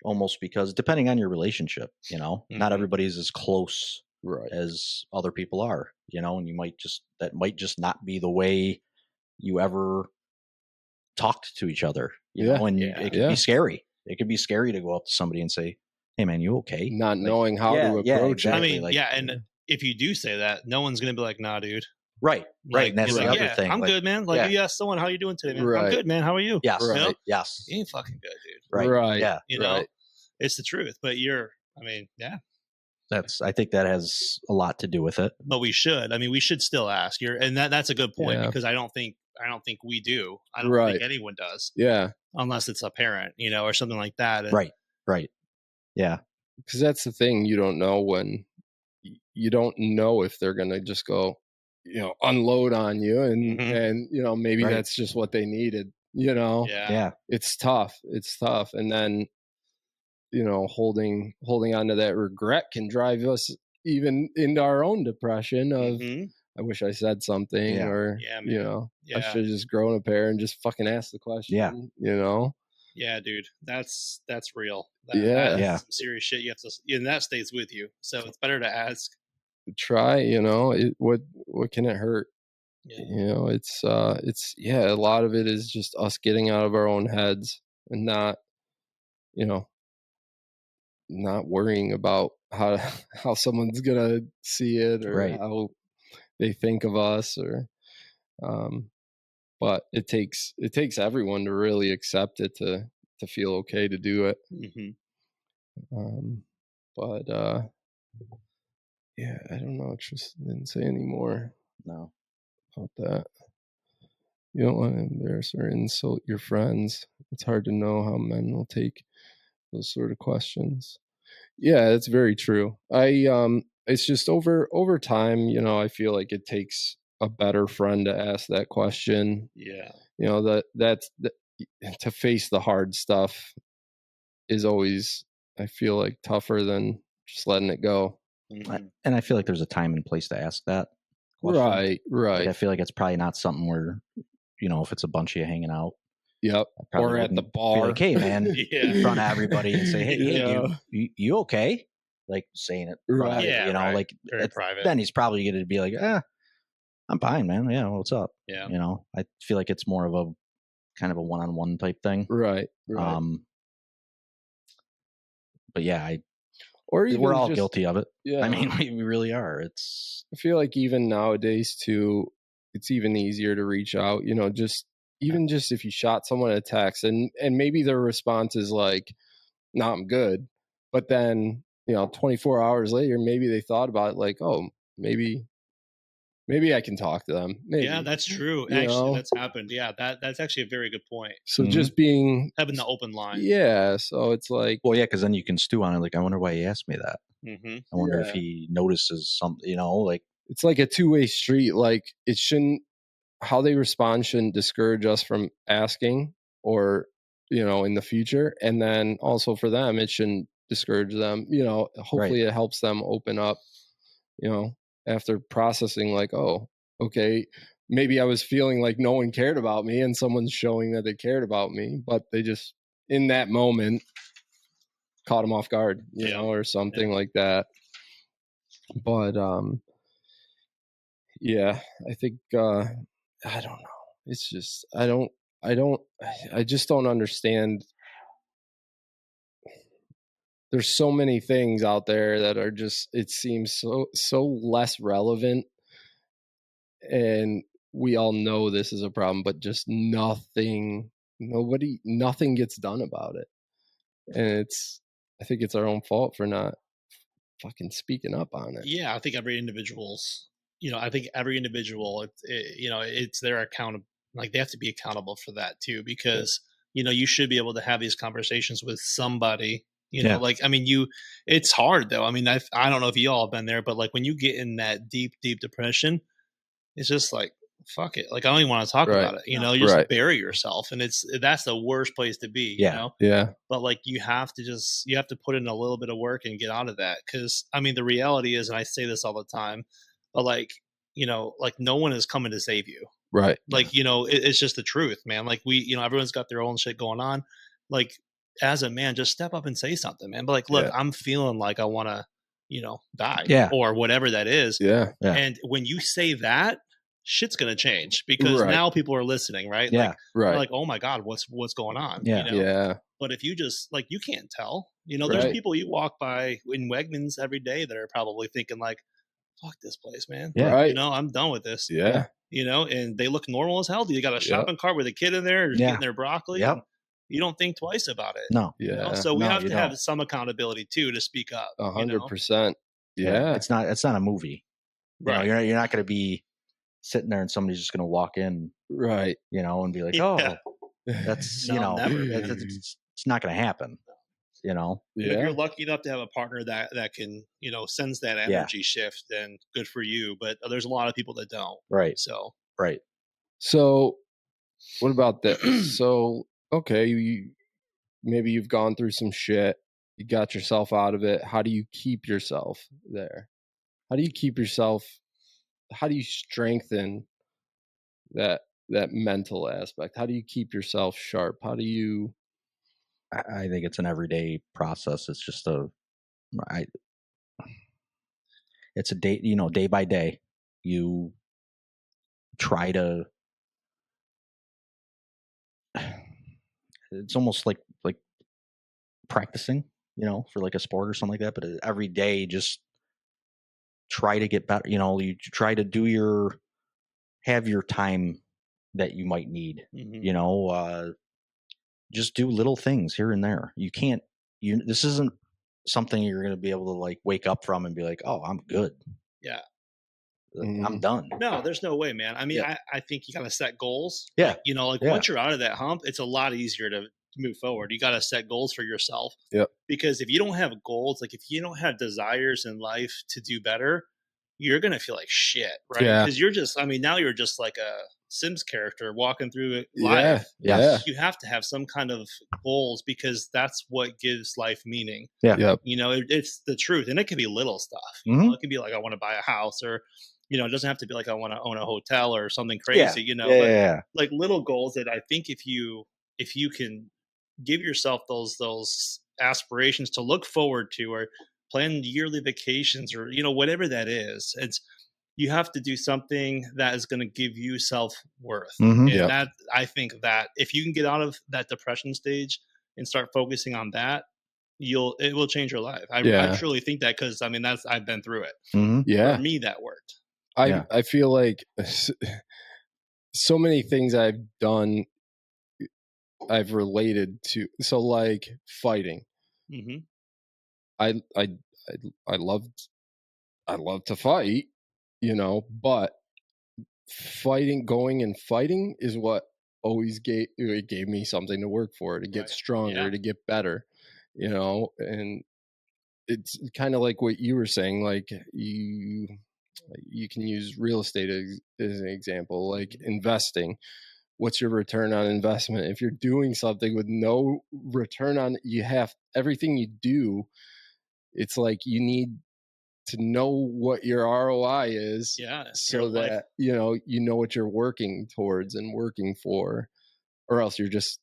almost, because depending on your relationship, not everybody's as close as other people are, and that might just not be the way you ever talked to each other, and it could be scary. It could be scary to go up to somebody and say, hey man, you okay? Not knowing how to approach it. I mean, and if you do say that, no one's going to be like, nah, dude. Right. And that's the other thing. I'm good, man. Like, you ask someone, how you doing today, man? I'm good, man. How are you? Yes. Yes. You ain't fucking good, dude. Right. Yeah. It's the truth. But I think that has a lot to do with it. But we should. I mean, we should still ask. And that's a good point, because I don't think we do. I don't think anyone does. Yeah. Unless it's a parent, or something like that. And, right. Yeah. Because that's the thing. You don't know if they're going to just go, unload on you, and maybe that's just what they needed. It's tough. And then holding on to that regret can drive us even into our own depression of I wish I said something, or I should have just grown a pair and just fucking asked the question. Yeah, dude, that's real. That's some serious shit. You have to, and that stays with you. So it's better to ask. Try, what can it hurt? It's a lot of it is just us getting out of our own heads and not worrying about how someone's gonna see it, or how they think of us, or but it takes everyone to really accept it, to feel okay to do it. But I don't know. Just didn't say any more about that. You don't want to embarrass or insult your friends. It's hard to know how men will take those sort of questions. Yeah, that's very true. It's just over time, I feel like it takes a better friend to ask that question. Yeah. That's to face the hard stuff is always, I feel like, tougher than just letting it go. And I feel like there's a time and place to ask that question. Right. Like, I feel like it's probably not something where, if it's a bunch of you hanging out. Yep. Or at the bar. Like, hey, man, in front of everybody, and say, hey, you okay? Like, saying it. Right. Like, private. Then he's probably going to be like, I'm fine, man. Yeah, what's up? Yeah. I feel like it's more of a kind of a one-on-one type thing. Right. But yeah, we're all guilty of it. Yeah. I mean, we really are. I feel like even nowadays too, it's even easier to reach out, just if you shot someone a text and maybe their response is like, no, I'm good. But then, 24 hours later, maybe they thought about it, like, oh, maybe I can talk to them. Maybe. Yeah, that's true. Actually, that's happened. Yeah, that's actually a very good point. So just having the open line. Yeah. So it's like, well, yeah, because then you can stew on it. Like, I wonder why he asked me that. I wonder if he notices something, like, it's like a two-way street. Like, it shouldn't, how they respond shouldn't discourage us from asking, or, in the future. And then also for them, it shouldn't discourage them. Hopefully it helps them open up, after processing, like, oh, okay, maybe I was feeling like no one cared about me and someone's showing that they cared about me, but they just, in that moment, caught them off guard, you know, or something like that. But, yeah, I think, I don't know. It's just, I just don't understand. There's so many things out there that are just, it seems so less relevant. And we all know this is a problem, but just nothing gets done about it. And I think it's our own fault for not fucking speaking up on it. Yeah, I think every individual's, it's their account. Like, they have to be accountable for that too, because, you should be able to have these conversations with somebody, like, I mean, it's hard though. I mean, I don't know if you all have been there, but like when you get in that deep, deep depression, it's just like, fuck it. Like, I don't even want to talk about it. You just bury yourself, and that's the worst place to be, you know? Yeah. But like, you have to put in a little bit of work and get out of that. Cause I mean, the reality is, and I say this all the time, but like, like no one is coming to save you. Right. Like, it's just the truth, man. Like everyone's got their own shit going on. Like, as a man, just step up and say something, man. But like, look, I'm feeling like I want to, die or whatever that is. Yeah. And when you say that, shit's going to change, because now people are listening, right? Yeah. Like, like, oh my God, what's going on? Yeah. Yeah. But if you just, like, you can't tell, there's people you walk by in Wegmans every day that are probably thinking like, fuck this place, man. Yeah. Right. I'm done with this. Yeah. And they look normal as hell. You got a shopping cart with a kid in there getting their broccoli. Yep. You don't think twice about it. No. Yeah. So we have to have some accountability too, to speak up. 100%. Yeah. It's not a movie. Right. You're not going to be sitting there and somebody's just going to walk in, right, and be like, oh, that's, never. It's not going to happen, If you're lucky enough to have a partner that can, sends that energy shift, then good for you. But there's a lot of people that don't. Right. So, right. So what about this? So, okay, maybe you've gone through some shit. You got yourself out of it. How do you keep yourself there? How do you strengthen that mental aspect? How do you keep yourself sharp? How do you? I think it's an everyday process. It's just it's a day, day by day. You try to. It's almost like practicing, for like a sport or something like that. But every day, just try to get better. You try to have your time that you might need. Mm-hmm. Just do little things here and there. You can't. This isn't something you're going to be able to like wake up from and be like, oh, I'm good. Yeah. I'm done. No, there's no way, man. I mean, I think you got to set goals. Yeah. Once you're out of that hump, it's a lot easier to move forward. You got to set goals for yourself. Yeah. Because if you don't have goals, like if you don't have desires in life to do better, you're going to feel like shit, right? Yeah. Because now you're just like a Sims character walking through Yeah. life. Yeah. You have to have some kind of goals, because that's what gives life meaning. Yeah. Yep. It's the truth. And it can be little stuff. Mm-hmm. It can be like, I want to buy a house, or, it doesn't have to be like I want to own a hotel or something crazy, Yeah. Like little goals that I think if you can give yourself those aspirations to look forward to, or plan yearly vacations, or, whatever that is, you have to do something that is going to give you self-worth. Mm-hmm. And that, I think that if you can get out of that depression stage and start focusing on that, it will change your life. I truly think that, because I've been through it. Mm-hmm. Yeah. For me, that worked. I feel like so many things I've done, I've related to. So like fighting. Mm-hmm. I love to fight, but going and fighting is what always gave me something to work for, to get stronger, to get better, and it's kind of like what you were saying, like you can use real estate as an example, like investing. What's your return on investment? If you're doing something with no return on, everything you do, it's like you need to know what your ROI is. Yeah. So that, you know what you're working towards and working for, or else you're just,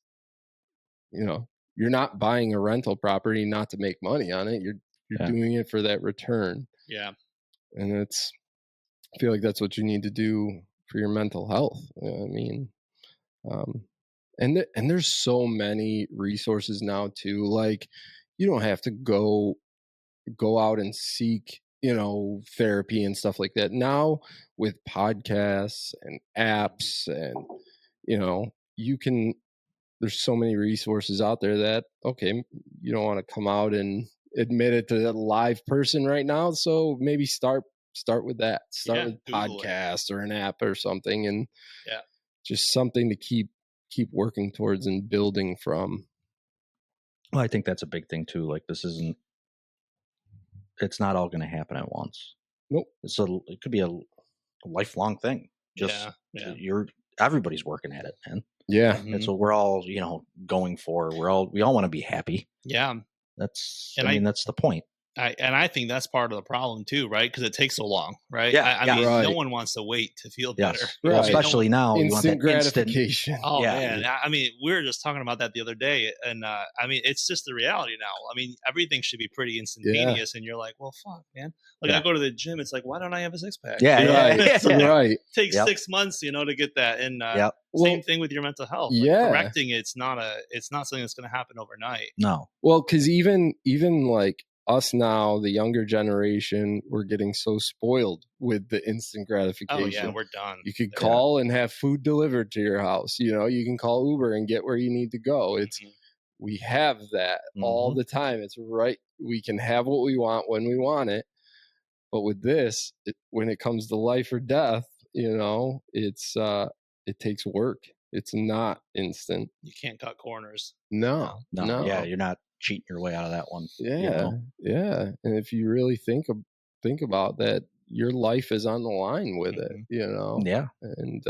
you're not buying a rental property not to make money on it. You're doing it for that return. Yeah. And I feel like that's what you need to do for your mental health. I mean, and there's so many resources now too. Like, you don't have to go out and seek, therapy and stuff like that. Now with podcasts and apps and, you can, there's so many resources out there that, okay, you don't want to come out and admit it to a live person right now. So maybe start with that. Start with podcast or an app or something, and just something to keep working towards and building from. Well, I think that's a big thing too. Like, it's not all going to happen at once. Nope. It could be a lifelong thing. Just everybody's working at it, man. Yeah. That's what we're all, going for. We all want to be happy. Yeah. That's the point. I think that's part of the problem too, right? Because it takes so long, right? Yeah, I mean, no one wants to wait to feel better. Right. Well, especially now, you want that gratification. Instant, oh man, I mean, we were just talking about that the other day, and I mean, it's just the reality now. I mean, everything should be pretty instantaneous, and you're like, well, fuck, man. Like, I go to the gym, it's like, why don't I have a six pack? Right. It takes 6 months, to get that, and same thing with your mental health. Like, correcting it's not something that's going to happen overnight. No. Well, because even like us now, the younger generation, we're getting so spoiled with the instant gratification. Oh yeah, we're done. You could call and have food delivered to your house. You can call Uber and get where you need to go. It's we have that all the time. It's right. We can have what we want when we want it. But with this, when it comes to life or death, it's it takes work. It's not instant. You can't cut corners. No. Yeah, you're not cheating your way out of that one. Yeah. And if you really think about that, your life is on the line with it. Yeah. And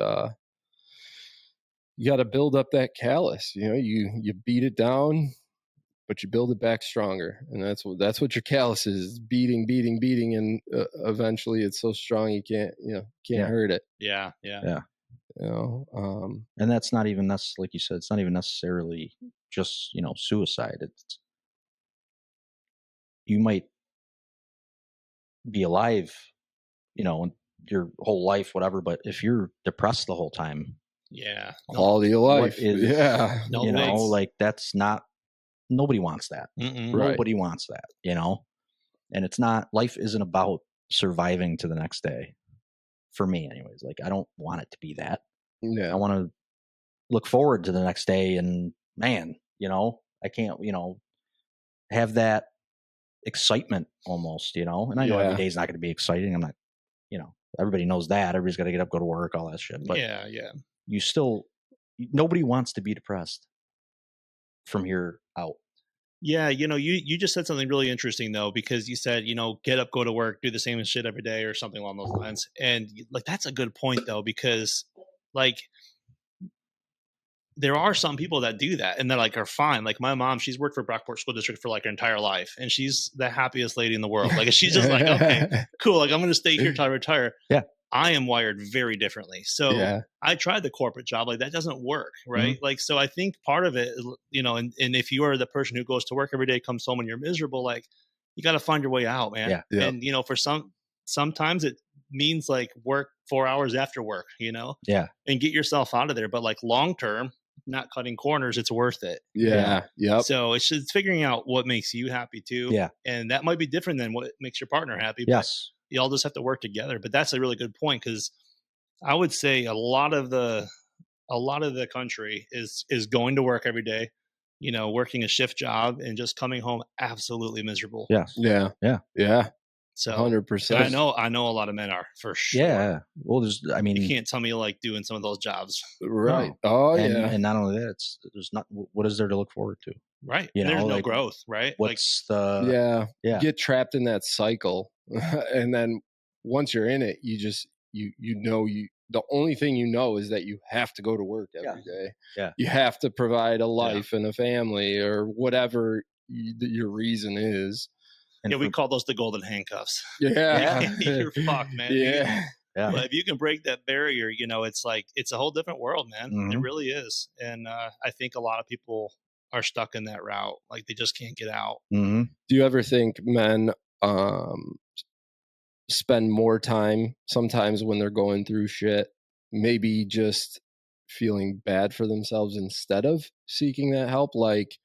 you got to build up that callus. You beat it down, but you build it back stronger, and that's what your callus is, beating, and eventually it's so strong you can't hurt it. Yeah. And that's not even like you said, it's not even necessarily just suicide. You might be alive, your whole life, whatever, but if you're depressed the whole time, quality of life, like that's not. Nobody wants that. Nobody wants that, and it's not, life isn't about surviving to the next day. For me anyways, like, I don't want it to be that. Yeah. I want to look forward to the next day, and man, I can't, have that excitement almost, and I know every day's not going to be exciting. I'm not, everybody knows that. Everybody's got to get up, go to work, all that shit. But you still, nobody wants to be depressed from here out. Yeah, you just said something really interesting though, because you said, get up, go to work, do the same shit every day or something along those lines. And like, that's a good point though, because like, there are some people that do that and they're like, are fine. Like my mom, she's worked for Brockport School District for like her entire life, and she's the happiest lady in the world. Like, she's just like, okay, cool. Like, I'm going to stay here till I retire. Yeah. I am wired very differently. So I tried the corporate job. Like, that doesn't work. Right. Like, so I think part of it, and if you are the person who goes to work every day, comes home and you're miserable, like, you got to find your way out, man. Yeah. And, for sometimes it means like work 4 hours after work, and get yourself out of there. But like long term, not cutting corners, it's worth it. So it's figuring out what makes you happy too. And that might be different than what makes your partner happy. Yes. You all just have to work together. But that's a really good point, because I would say a lot of the country is going to work every day, working a shift job and just coming home absolutely miserable. Yes. Yeah. So 100%. I know a lot of men are, for sure. Yeah. Well, you can't tell me you like doing some of those jobs. Right. No. Oh, and not only that, there's not, what is there to look forward to? Right. There's no growth, right? What's You get trapped in that cycle. And then once you're in it, you just, the only thing is that you have to go to work every day. Yeah. You have to provide a life and a family or whatever your reason is. Yeah, we call those the golden handcuffs. Yeah. You're fucked, man. Yeah. Yeah. If you can break that barrier, it's like it's a whole different world, man. It really is. And I think a lot of people are stuck in that route. Like they just can't get out. Mm-hmm. Do you ever think men spend more time sometimes when they're going through shit, maybe just feeling bad for themselves instead of seeking that help? Like,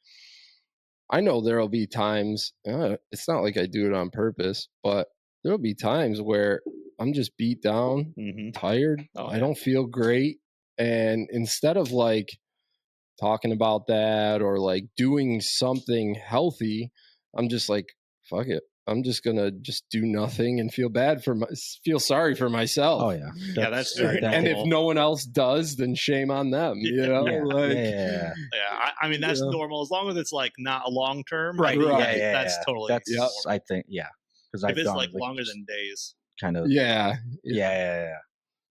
I know there'll be times, it's not like I do it on purpose, but there'll be times where I'm just beat down, tired. I don't feel great. And instead of like talking about that or like doing something healthy, I'm just like, fuck it. I'm just gonna just do nothing and feel sorry for myself. Oh yeah, that's very and normal. if no one else does, then shame on them. You know, yeah. I mean, that's normal as long as it's like not a long term. Right. That's totally. That's I think because if it's like longer than days, kind of. Yeah. You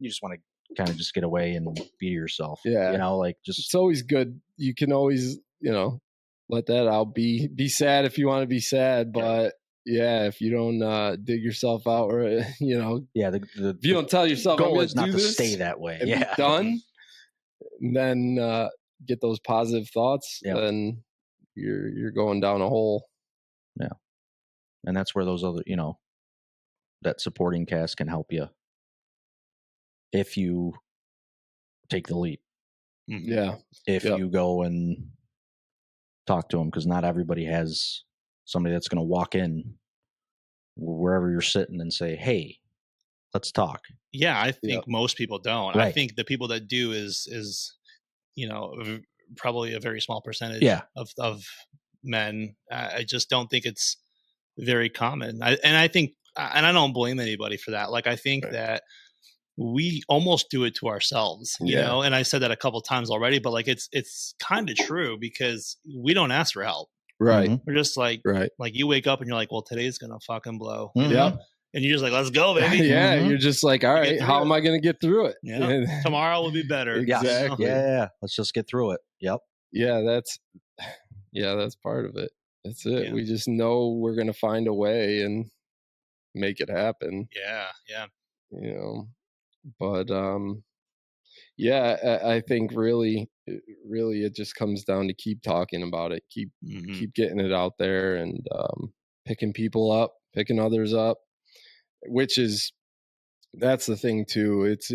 just want to kind of just get away and be yourself. Yeah. You know, like just. It's always good. You can always let that out. Be sad if you want to be sad, but. Yeah, if you don't dig yourself out, or if you don't tell yourself, goal I'm is not do to this stay that way. And be done. And then get those positive thoughts, then you're going down a hole. Yeah, and that's where those other, that supporting cast can help you if you take the leap. Yeah, if you go and talk to them, because not everybody has somebody that's going to walk in wherever you're sitting and say, hey, let's talk. Yeah, I think most people don't. Right. I think the people that do is probably a very small percentage of men. I just don't think it's very common. I think, and I don't blame anybody for that. Like, I think that we almost do it to ourselves, you know, and I said that a couple times already, but like, it's kind of true because we don't ask for help. Right. We're just like you wake up and you're like, well, today's going to fucking blow. Yep. And you're just like, let's go, baby. You're just like, all right, how am I going to get through it? Yeah. Tomorrow will be better. Exactly. Yeah. Let's just get through it. Yep. Yeah, that's part of it. That's it. Yeah. We just know we're going to find a way and make it happen. Yeah. But I think really it just comes down to keep talking about it, keep getting it out there, and picking people up, picking others up, that's the thing too. It's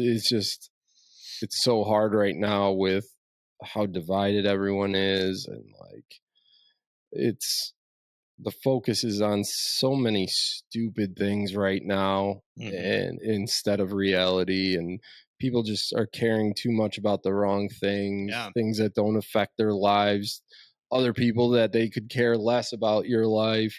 so hard right now with how divided everyone is, and like the focus is on so many stupid things right now, and instead of reality, and people just are caring too much about the wrong things, things that don't affect their lives, other people that they could care less about your life,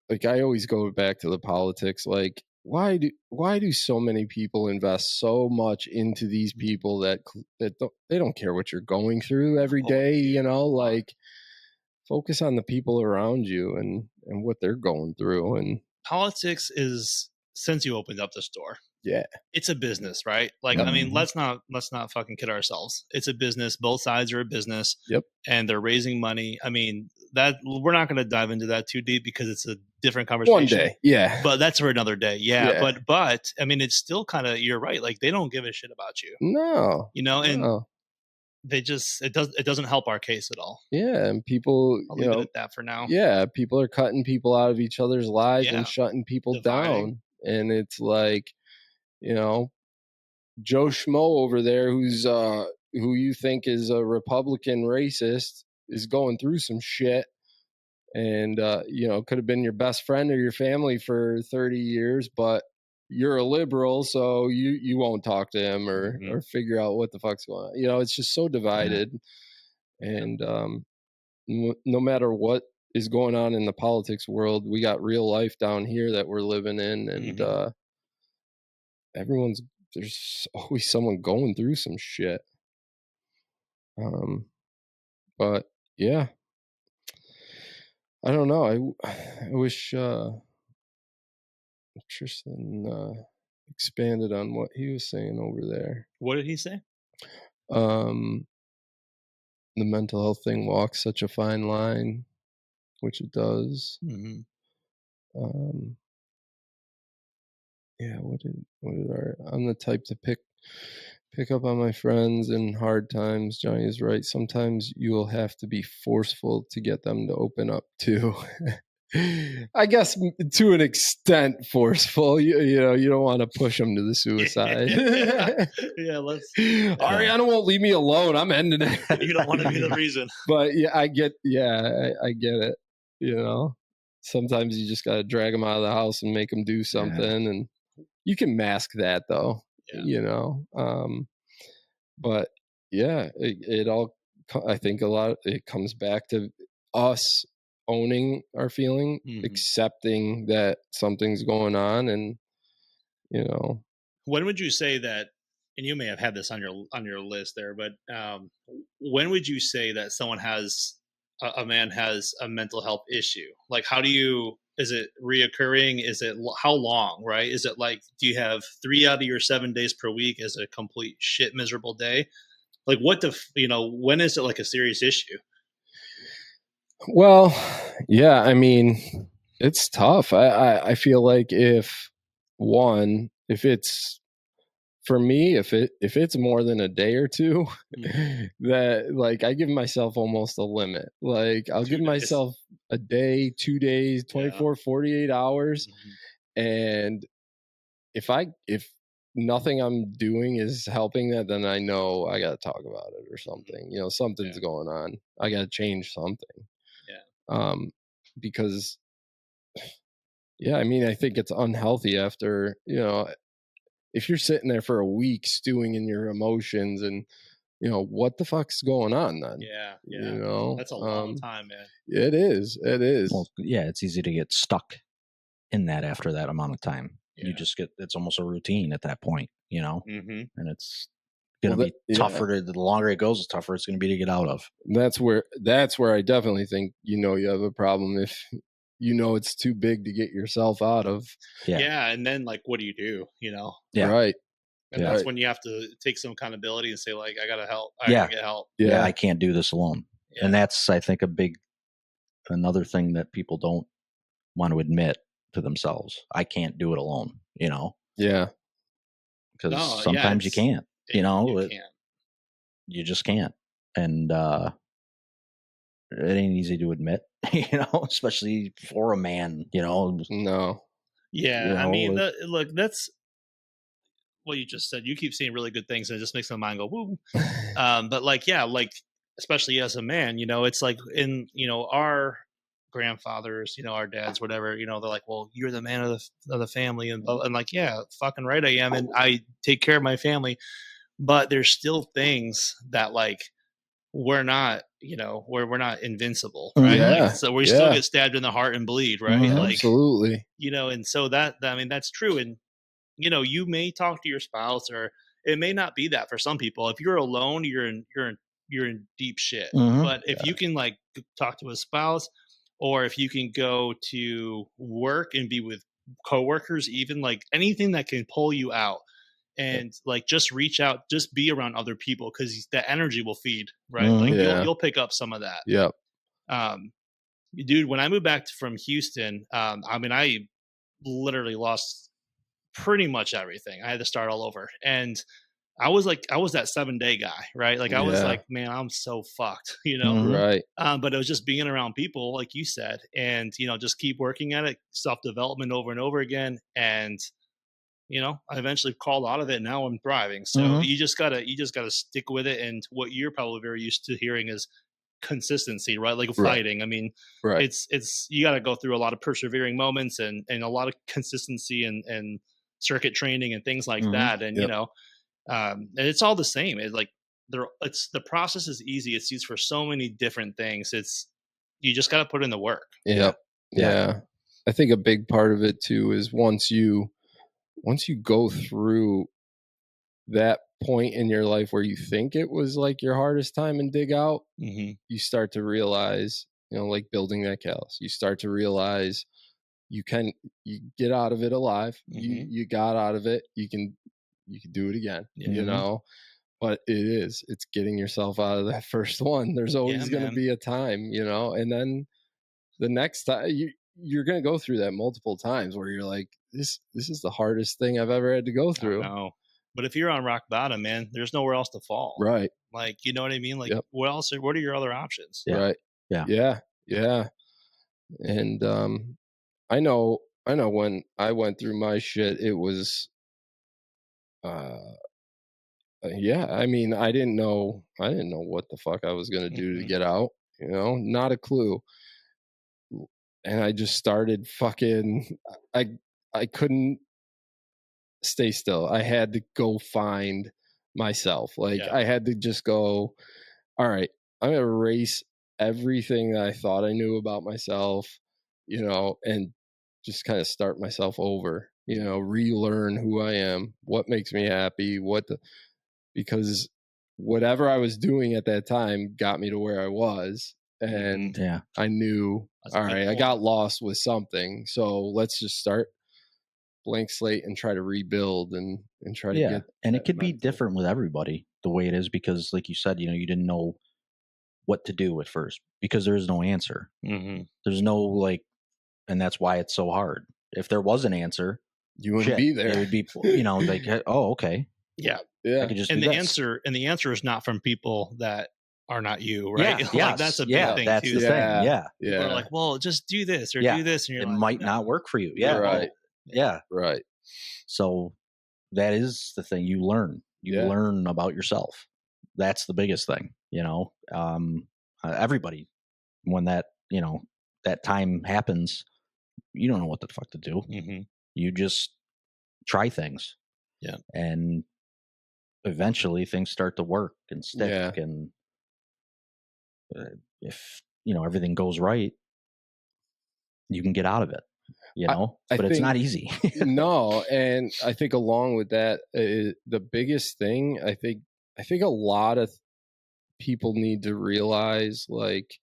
like I always go back to the politics. Like, why do so many people invest so much into these people that they don't care what you're going through every day, like focus on the people around you and what they're going through. And politics is, since you opened up the store, it's a business, right? Like, I mean, let's not fucking kid ourselves. It's a business. Both sides are a business. Yep. And they're raising money. I mean, that we're not going to dive into that too deep because it's a different conversation. One day. Yeah. But that's for another day. Yeah. But I mean, it's still kind of, you're right. Like, they don't give a shit about you. No. And they just, it doesn't help our case at all. Yeah. And people, I'll leave it at that for now. Yeah. People are cutting people out of each other's lives and shutting people down. And it's like, Joe Schmo over there, who you think is a Republican racist, is going through some shit, and could have been your best friend or your family for 30 years, but you're a liberal, so you won't talk to him or figure out what the fuck's going on. It's just so divided, and no matter what is going on in the politics world, we got real life down here that we're living in, and there's always someone going through some shit. But yeah, I don't know. I wish Tristan expanded on what he was saying over there. What did he say? The mental health thing walks such a fine line. which it does. Mm-hmm. Yeah, I'm the type to pick up on my friends in hard times. Johnny is right. Sometimes you will have to be forceful to get them to open up too. I guess to an extent forceful. You know, you don't want to push them to the suicide. Yeah, let's. Ariana won't leave me alone. I'm ending it. You don't want to be the reason. But yeah, I get it. You know, sometimes you just got to drag them out of the house and make them do something, and you can mask that though. Yeah. You know, but yeah, it all. I think a lot. It comes back to us owning our feeling, accepting that something's going on, and you know. When would you say that? And you may have had this on your list there, but when would you say that someone has a man has a mental health issue? Like, how do you? Is it reoccurring? Is it how long? Right? Is it like, do you have 3 out of your 7 days per week as a complete shit miserable day? Like, what the when is it like a serious issue? Well, yeah, I mean, it's tough. I feel like if it's for me, if it's more than a day or two, that like I give myself almost a limit. Like I'll give myself a day, 2 days, 24, 48 hours. And if nothing I'm doing is helping that, then I know I got to talk about it or something. You know, something's going on. I got to change something. Yeah. Because yeah, I mean, I think it's unhealthy after, you know, if you're sitting there for a week stewing in your emotions and, you know, what the fuck's going on then? Yeah. You know, that's a long time, man. It is. Well, yeah, it's easy to get stuck in that after that amount of time. You just it's almost a routine at that point, you know, and it's going to be tougher the longer it goes, the tougher it's going to be to get out of. That's where I definitely think, you know, you have a problem if you know it's too big to get yourself out of. Yeah. And then like, what do you do? You know? Yeah. Right. And that's when you have to take some accountability and say, like, I got to help. I got to get help. Yeah. I can't do this alone. Yeah. And that's, I think, another thing that people don't want to admit to themselves. I can't do it alone, you know? Yeah. Because sometimes you can't, you know? You just can't. And it ain't easy to admit, you know, especially for a man, you know? No. Yeah. You know, I mean, look, that's what you just said. You keep saying really good things and it just makes my mind go, woo. But like, yeah, like, especially as a man, you know, it's like in, you know, our grandfathers, you know, our dads, whatever, you know, they're like, well, you're the man of the family. And like, yeah, fucking right I am. And I take care of my family. But there's still things that like, we're not, you know, we're not invincible, right? Yeah. Like, so we still get stabbed in the heart and bleed, right? Like, absolutely. You know, and so I mean, that's true. And, you know, you may talk to your spouse, or it may not be that for some people. If you're alone, you're in deep shit. But if you can like talk to a spouse, or if you can go to work and be with coworkers, even like anything that can pull you out, and like just reach out, just be around other people, because the energy will feed, right? Like you'll pick up some of that. Yep. Dude, when I moved back from Houston, I mean, I literally lost pretty much everything. I had to start all over. And I was that 7-day guy, right? Like I was like, man, I'm so fucked, you know? Right. But it was just being around people, like you said, and, you know, just keep working at it, self-development over and over again. And, you know, I eventually crawled out of it. And now I'm thriving. So you just gotta stick with it. And what you're probably very used to hearing is consistency, right? Like fighting. I mean, it's you got to go through a lot of persevering moments and a lot of consistency and circuit training and things like that. And you know, and it's all the same. It's like the process is easy. It's used for so many different things. You just got to put in the work. Yeah. I think a big part of it too is once you go through that point in your life where you think it was like your hardest time and dig out, you start to realize, you know, like building that callus, you start to realize you get out of it alive. You got out of it. You can do it again, you know, but it's getting yourself out of that first one. There's always going to be a time, you know, and then the next time you're going to go through that multiple times where you're like, this is the hardest thing I've ever had to go through. No, but if you're on rock bottom, man, there's nowhere else to fall. Right. Like, you know what I mean? Like, Yep. what are your other options? Yeah. Right. Yeah. Yeah. And I know when I went through my shit, it was yeah, I mean, I didn't know what the fuck I was going to do to get out, not a clue. And I just started fucking I couldn't stay still. I had to go find myself. Like I had to just go, all right, I'm going to erase everything that I thought I knew about myself, and just kind of start myself over, relearn who I am, what makes me happy, because whatever I was doing at that time got me to where I was. And I knew, all right, I got lost with something. So let's just start blank slate and try to rebuild and try to get. And it could be different with everybody the way it is, because like you said, you didn't know what to do at first because there is no answer. There's no and that's why it's so hard. If there was an answer, you wouldn't be there. It would be, like, oh, okay. Yeah. I could just and the answer is not from people that are not you, right? Yeah. Like, that's a big thing that's too. The thing. Yeah. People are like, well, just do this or do this, and you're it like, might not work for you. Yeah. Right. Yeah. Right. So that is the thing. You learn. You learn about yourself. That's the biggest thing. Everybody, when that that time happens, you don't know what the fuck to do. You just try things. Yeah. And eventually things start to work and stick. And if everything goes right, you can get out of it. But it's not easy. No, and I think along with that, the biggest thing I think a lot of people need to realize, like,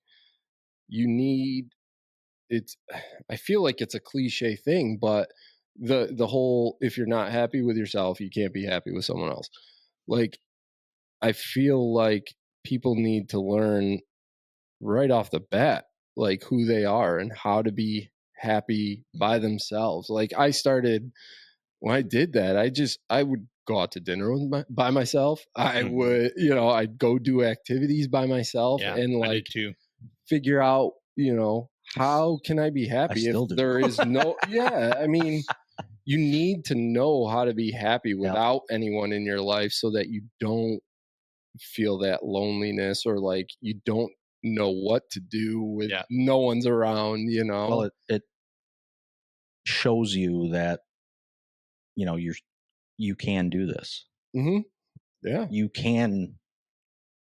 I feel like it's a cliche thing, but the whole, if you're not happy with yourself, you can't be happy with someone else. Like, I feel like people need to learn right off the bat, like, who they are and how to be happy by themselves. Like, I started, when I did that, I would go out to dinner by myself. I would, I'd go do activities by myself and like figure out, how can I be happy if there is no, I mean, you need to know how to be happy without anyone in your life so that you don't feel that loneliness, or like you don't know what to do with no one's around, Well, it shows you that, you can do this. Yeah. You can,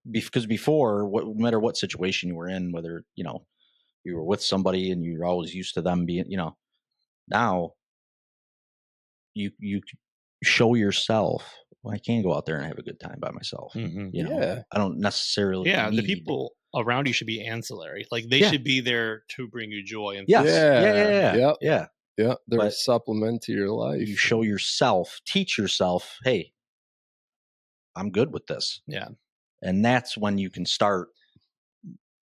because before, no matter what situation you were in, whether, you were with somebody and you're always used to them being, now you show yourself, well, I can go out there and have a good time by myself. I don't necessarily need. The people around you should be ancillary. Like, they should be there to bring you joy. And Yeah. They're a supplement to your life. You show yourself, teach yourself, hey, I'm good with this. Yeah. And that's when you can start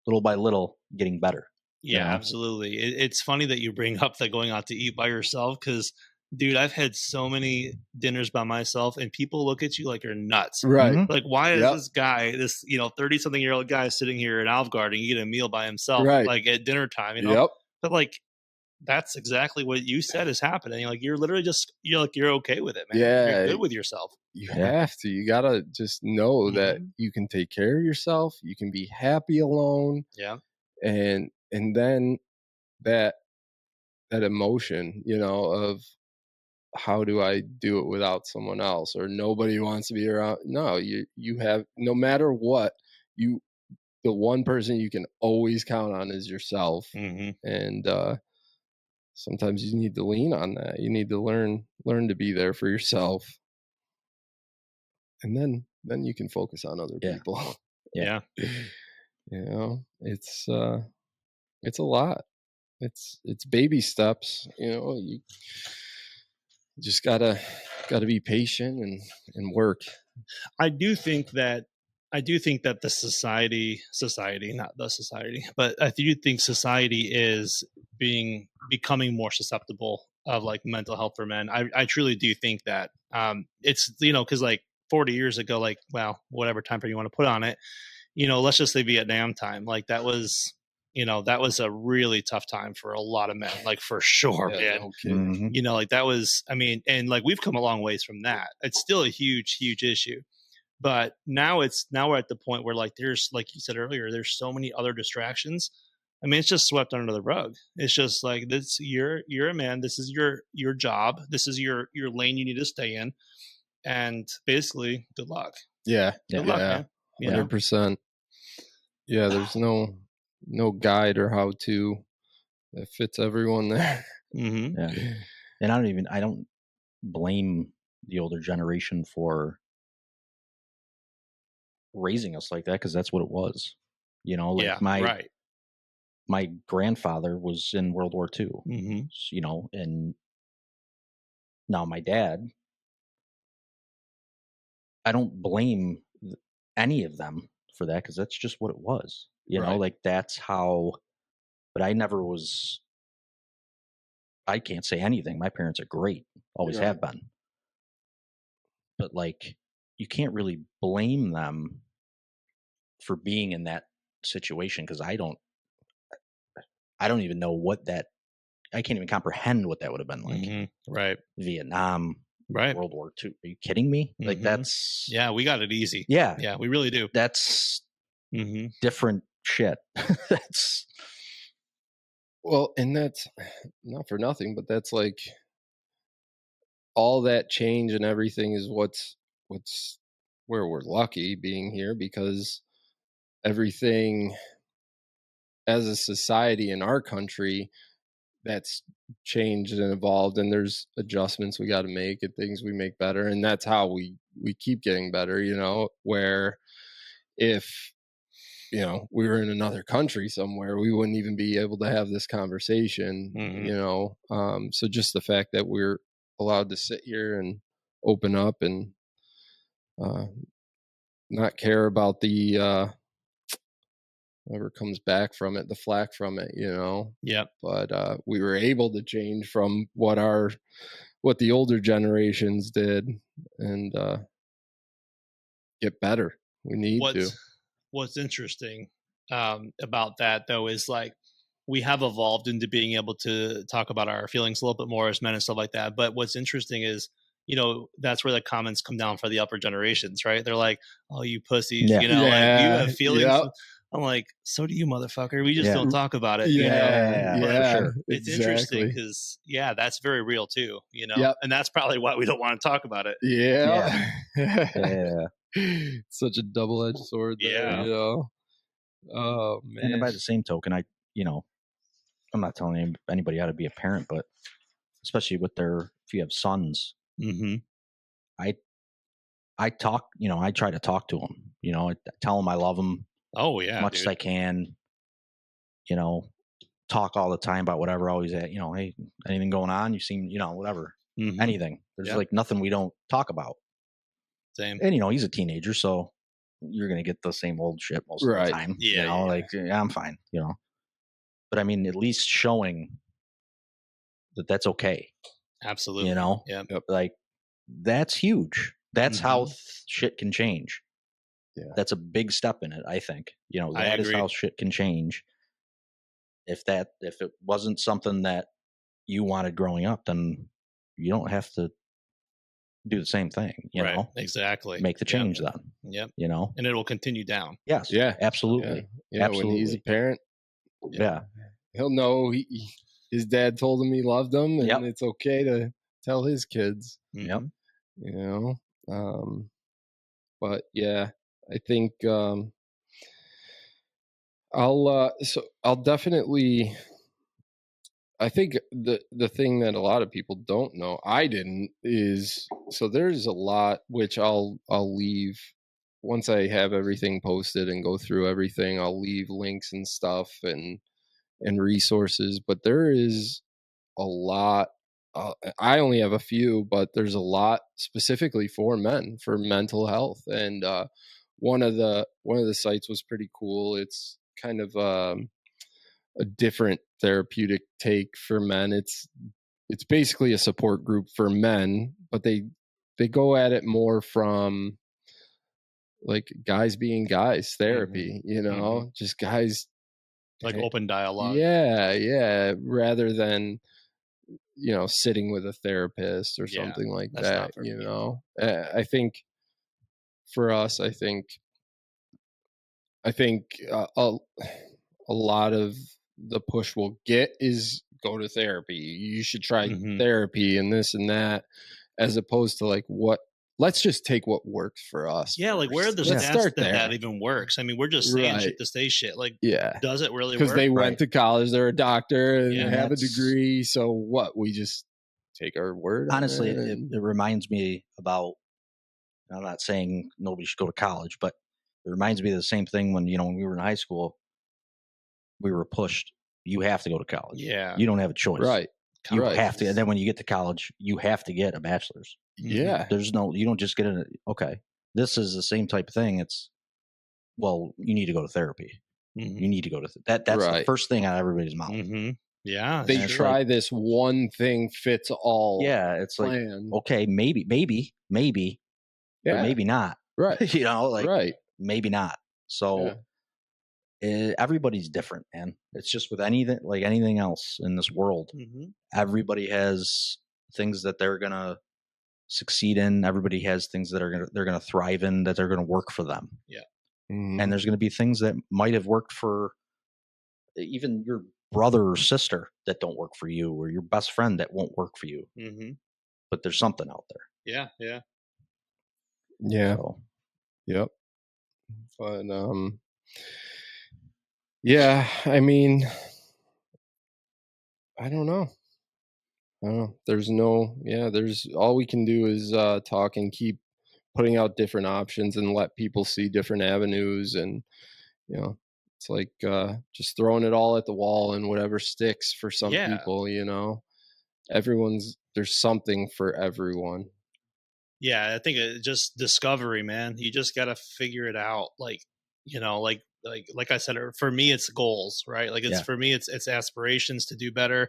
little by little getting better. Yeah, absolutely. It's funny that you bring up that going out to eat by yourself, because, dude, I've had so many dinners by myself and people look at you like you're nuts. Right. Like, why is this guy, this 30-something-year-old guy sitting here in Olive Garden eating a meal by himself, like at dinner time, But like, that's exactly what you said is happening. Like, you're literally you're okay with it, man. You're good with yourself. You have to. You gotta just know that you can take care of yourself. You can be happy alone. Yeah. And then that emotion, of how do I do it without someone else, or nobody wants to be around. No, you have, no matter what, the one person you can always count on is yourself. And sometimes you need to lean on that. You need to learn to be there for yourself, and then you can focus on other people. Yeah. It's a lot. It's baby steps. You just gotta be patient and work. I do think that I do think that the society, not the society, but I do think society is becoming more susceptible of like mental health for men. I truly do think that it's, because like 40 years ago, like, well, whatever time frame you want to put on it, let's just say Vietnam time, like that was, that was a really tough time for a lot of men, like for sure, man. No kidding. Mm-hmm. Like that was, I mean, and like we've come a long ways from that. It's still a huge, huge issue. But now we're at the point where like there's, like you said earlier, there's so many other distractions. I mean, it's just swept under the rug. It's just like this: you're a man. This is your job. This is your lane you need to stay in. And basically, good luck. Yeah, Good luck, man. 100%. Yeah, there's no guide or how to that fits everyone there. Mm-hmm. Yeah. And I don't blame the older generation for raising us like that, because that's what it was. Like my grandfather was in World War II. Mm-hmm. And now my dad, I don't blame any of them for that, because that's just what it was. Like that's how. But I never was. I can't say anything. My parents are great, always have been. But like, you can't really blame them for being in that situation, because I don't even know what that. I can't even comprehend what that would have been like. Mm-hmm. Right. Vietnam. Right. World War II. Are you kidding me? Mm-hmm. Like that's. Yeah, we got it easy. Yeah. Yeah, we really do. That's different shit. That's. Well, and that's not for nothing, but that's like all that change and everything is what's where we're lucky being here, because everything as a society in our country that's changed and evolved, and there's adjustments we got to make and things we make better, and that's how we keep getting better. Where if we were in another country somewhere, we wouldn't even be able to have this conversation. So just the fact that we're allowed to sit here and open up and not care about the whatever comes back from it, the flack from it, Yeah. But we were able to change from what the older generations did, and get better. We need to. What's interesting about that, though, is like we have evolved into being able to talk about our feelings a little bit more as men and stuff like that. But what's interesting is, that's where the comments come down for the upper generations, right? They're like, "Oh, you pussies," like, you have feelings. Yeah. I'm like, so do you, motherfucker. We just don't talk about it. Yeah, for sure. It's interesting because, that's very real too, and that's probably why we don't want to talk about it. Yeah. Such a double-edged sword there, Oh, man. And by the same token, I'm not telling anybody how to be a parent, but especially if you have sons, I talk, I try to talk to them, I tell them I love them. Oh yeah. As much as I can, talk all the time about whatever, always at, hey, anything going on? You seem, whatever, anything. There's like nothing we don't talk about. Same. And, he's a teenager, so you're going to get the same old shit most of the time. I'm fine, But I mean, at least showing that that's okay. Absolutely. Like that's huge. That's how shit can change. Yeah. That's a big step in it, I think. That is how shit can change. If it wasn't something that you wanted growing up, then you don't have to do the same thing, you know? Exactly. Make the change then. Yep. And it will continue down. Yes. Yeah. Absolutely. Yeah. Absolutely. When he's a parent, yeah. He'll know his dad told him he loved them, and it's okay to tell his kids. Yep. But yeah, I think I'll definitely. I think the thing that a lot of people don't know, I didn't, is so there's a lot which I'll leave once I have everything posted and go through everything. I'll leave links and stuff and resources, but there is a lot. I only have a few, but there's a lot specifically for men, for mental health, and one of the sites was pretty cool. It's kind of a different therapeutic take for men. It's basically a support group for men, but they go at it more from like guys being guys therapy, just guys like open dialogue. Yeah, rather than sitting with a therapist or something like that. I think for us, I think a lot of the push we'll get is go to therapy. You should try therapy and this and that, as opposed to like let's just take what works for us. Yeah, like where are the stats that even works? I mean, we're just saying shit to say shit. Like, does it really work? Because they went to college, they're a doctor and have a degree. So what? We just take our word. Honestly, it reminds me about. I'm not saying nobody should go to college, but it reminds me of the same thing when when we were in high school. We were pushed. You have to go to college. Yeah, you don't have a choice. Right. You have to. And then when you get to college, you have to get a bachelor's. Yeah. There's no. You don't just get it. Okay. This is the same type of thing. It's you need to go to therapy. You need to go to that. That's the first thing out of everybody's mouth. Yeah, they try this one thing fits all. Yeah, it's plan. Like okay, maybe, but maybe not. Right. Maybe not. So everybody's different, man. It's just with anything else in this world. Everybody has things that they're gonna succeed in. Everybody has things that they're gonna thrive in, that they're gonna work for them. Yeah. And there's gonna be things that might have worked for even your brother or sister that don't work for you, or your best friend that won't work for you. But there's something out there. Yeah. So. Yep. But yeah, I mean, I don't know. There's all we can do is talk and keep putting out different options and let people see different avenues. And, it's like just throwing it all at the wall and whatever sticks for some people, there's something for everyone. Yeah, I think it's just discovery, man. You just got to figure it out. Like I said, for me, it's goals, right? Like for me, it's aspirations to do better,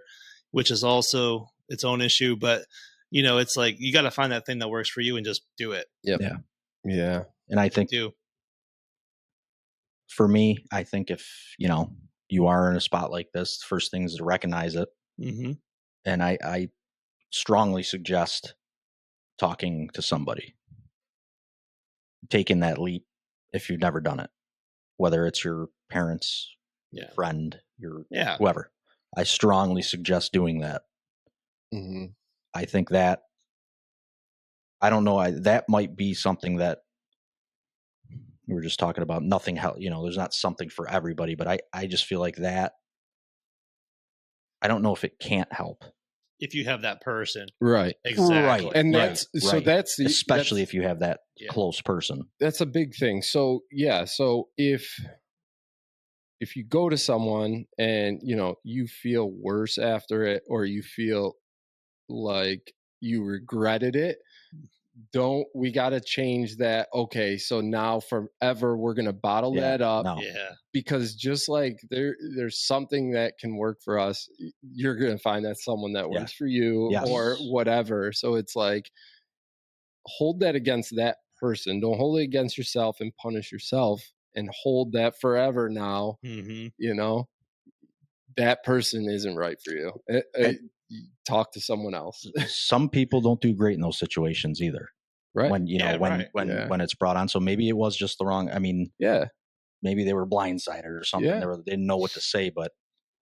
which is also its own issue. But, it's like, you got to find that thing that works for you and just do it. Yep. Yeah. And I think for me, I think if, you are in a spot like this, the first thing is to recognize it. And I strongly suggest talking to somebody, taking that leap if you've never done it, whether it's your parents, friend, your whoever. I strongly suggest doing that. I think that, I don't know, that might be something that we were just talking about. Nothing, there's not something for everybody, but I just feel like that, I don't know if it can't help. If you have that person. Right. Exactly. Right. And especially if you have that close person. That's a big thing. So, so if you go to someone and, you feel worse after it, or you feel like you regretted it, we got to change that. Okay, so now forever we're going to bottle that up. No. Yeah. Because just like there's something that can work for us, you're going to find that someone that works for you or whatever. So it's like, hold that against that person. Don't hold it against yourself and punish yourself, and hold that forever now. That person isn't right for you. Talk to someone else. Some people don't do great in those situations either. Right. When when it's brought on. So maybe it was just the wrong. I mean, maybe they were blindsided or something. Yeah. They didn't know what to say, but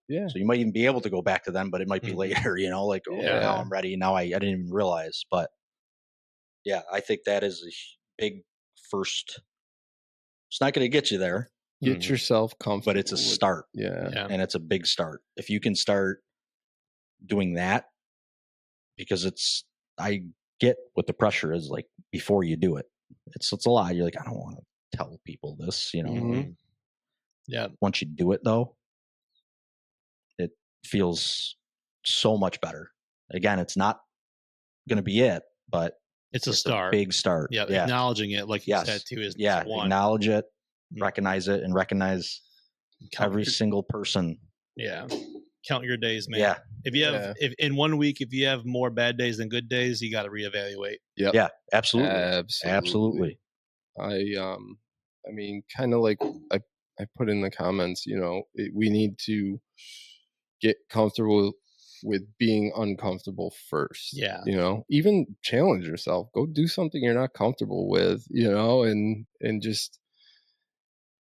so you might even be able to go back to them, but it might be later. Like, now I'm ready. Now I didn't even realize. But I think that is a big first. It's not going to get you there. Get yourself comfortable, but it's a start. And it's a big start. If you can start doing that, because I get what the pressure is like before you do it. It's a lot. You're like, I don't want to tell people this, Once you do it though, it feels so much better. Again, it's not going to be it, but It's a start. Big start. Yeah. Acknowledging it, like you said too, is one. Acknowledge it, recognize it, and recognize every single person. Yeah. Count your days, man. Yeah. If you have, if in 1 week, if you have more bad days than good days, you got to reevaluate. Yep. Yeah, absolutely. Absolutely. I mean, kind of like I put in the comments, you know, we need to get comfortable with being uncomfortable first. Yeah. You know, even challenge yourself. Go do something you're not comfortable with, you know, and just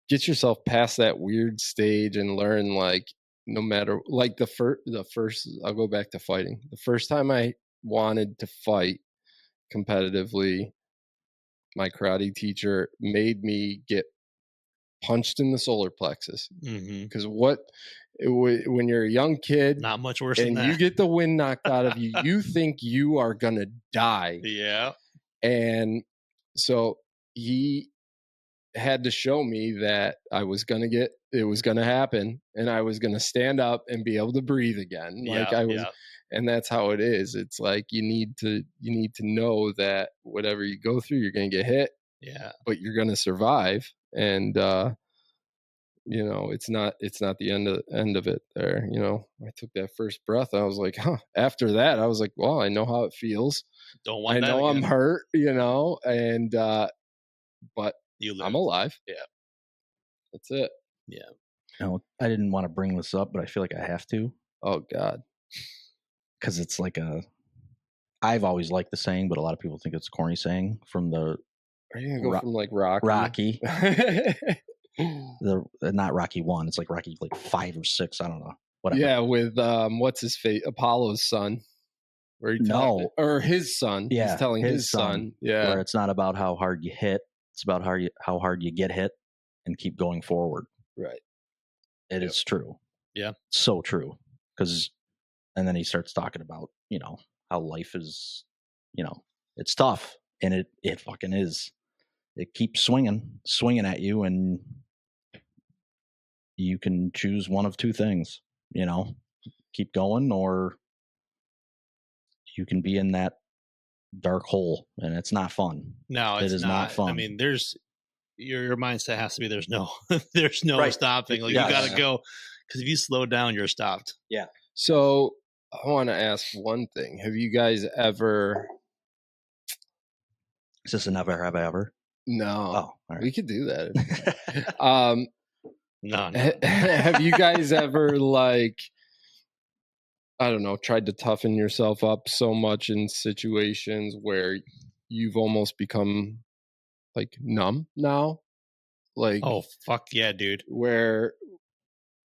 get yourself past that weird stage and learn, like, no matter, like the first I'll go back to fighting. The first time I wanted to fight competitively, my karate teacher made me get punched in the solar plexus, because when you're a young kid, not much worse and than that, you get the wind knocked out of you, you think you are gonna die. Yeah. And so he had to show me that it was gonna happen, and I was gonna stand up and be able to breathe again. Like I was, and that's how it is. It's like you need to know that whatever you go through, you're gonna get hit. Yeah. But you're gonna survive. And you know, it's not the end of it there. You know, I took that first breath, I was like, huh. After that, I was like, well, I know how it feels. Don't want I that know again. I'm hurt, you know, and but I'm alive. Yeah. That's it. Yeah. No, I didn't want to bring this up, but I feel like I have to. Oh God. Because it's like I've always liked the saying, but a lot of people think it's a corny saying from the. Are you gonna go from like Rocky? Not Rocky 1. It's like Rocky like 5 or 6. I don't know. Whatever. Yeah, with what's his face? Apollo's son. Where he or his son. Yeah, he's telling his son. Yeah, where it's not about how hard you hit; it's about how hard you get hit and keep going forward. Right. It is true. Yeah, so true. And then he starts talking about, you know, how life is, you know, it's tough, and it fucking is. It keeps swinging at you, and you can choose one of two things, you know, keep going, or you can be in that dark hole, and it's not fun. No, it is not fun. I mean, your mindset has to be there's no stopping. Like you got to go, because if you slow down, you're stopped. Yeah. So I want to ask one thing. Have you guys ever? Is this a never have I ever? No. Oh, all right. We could do that. No. Have you guys ever, like, I don't know, tried to toughen yourself up so much in situations where you've almost become like numb now? Like, oh fuck yeah, dude. Where,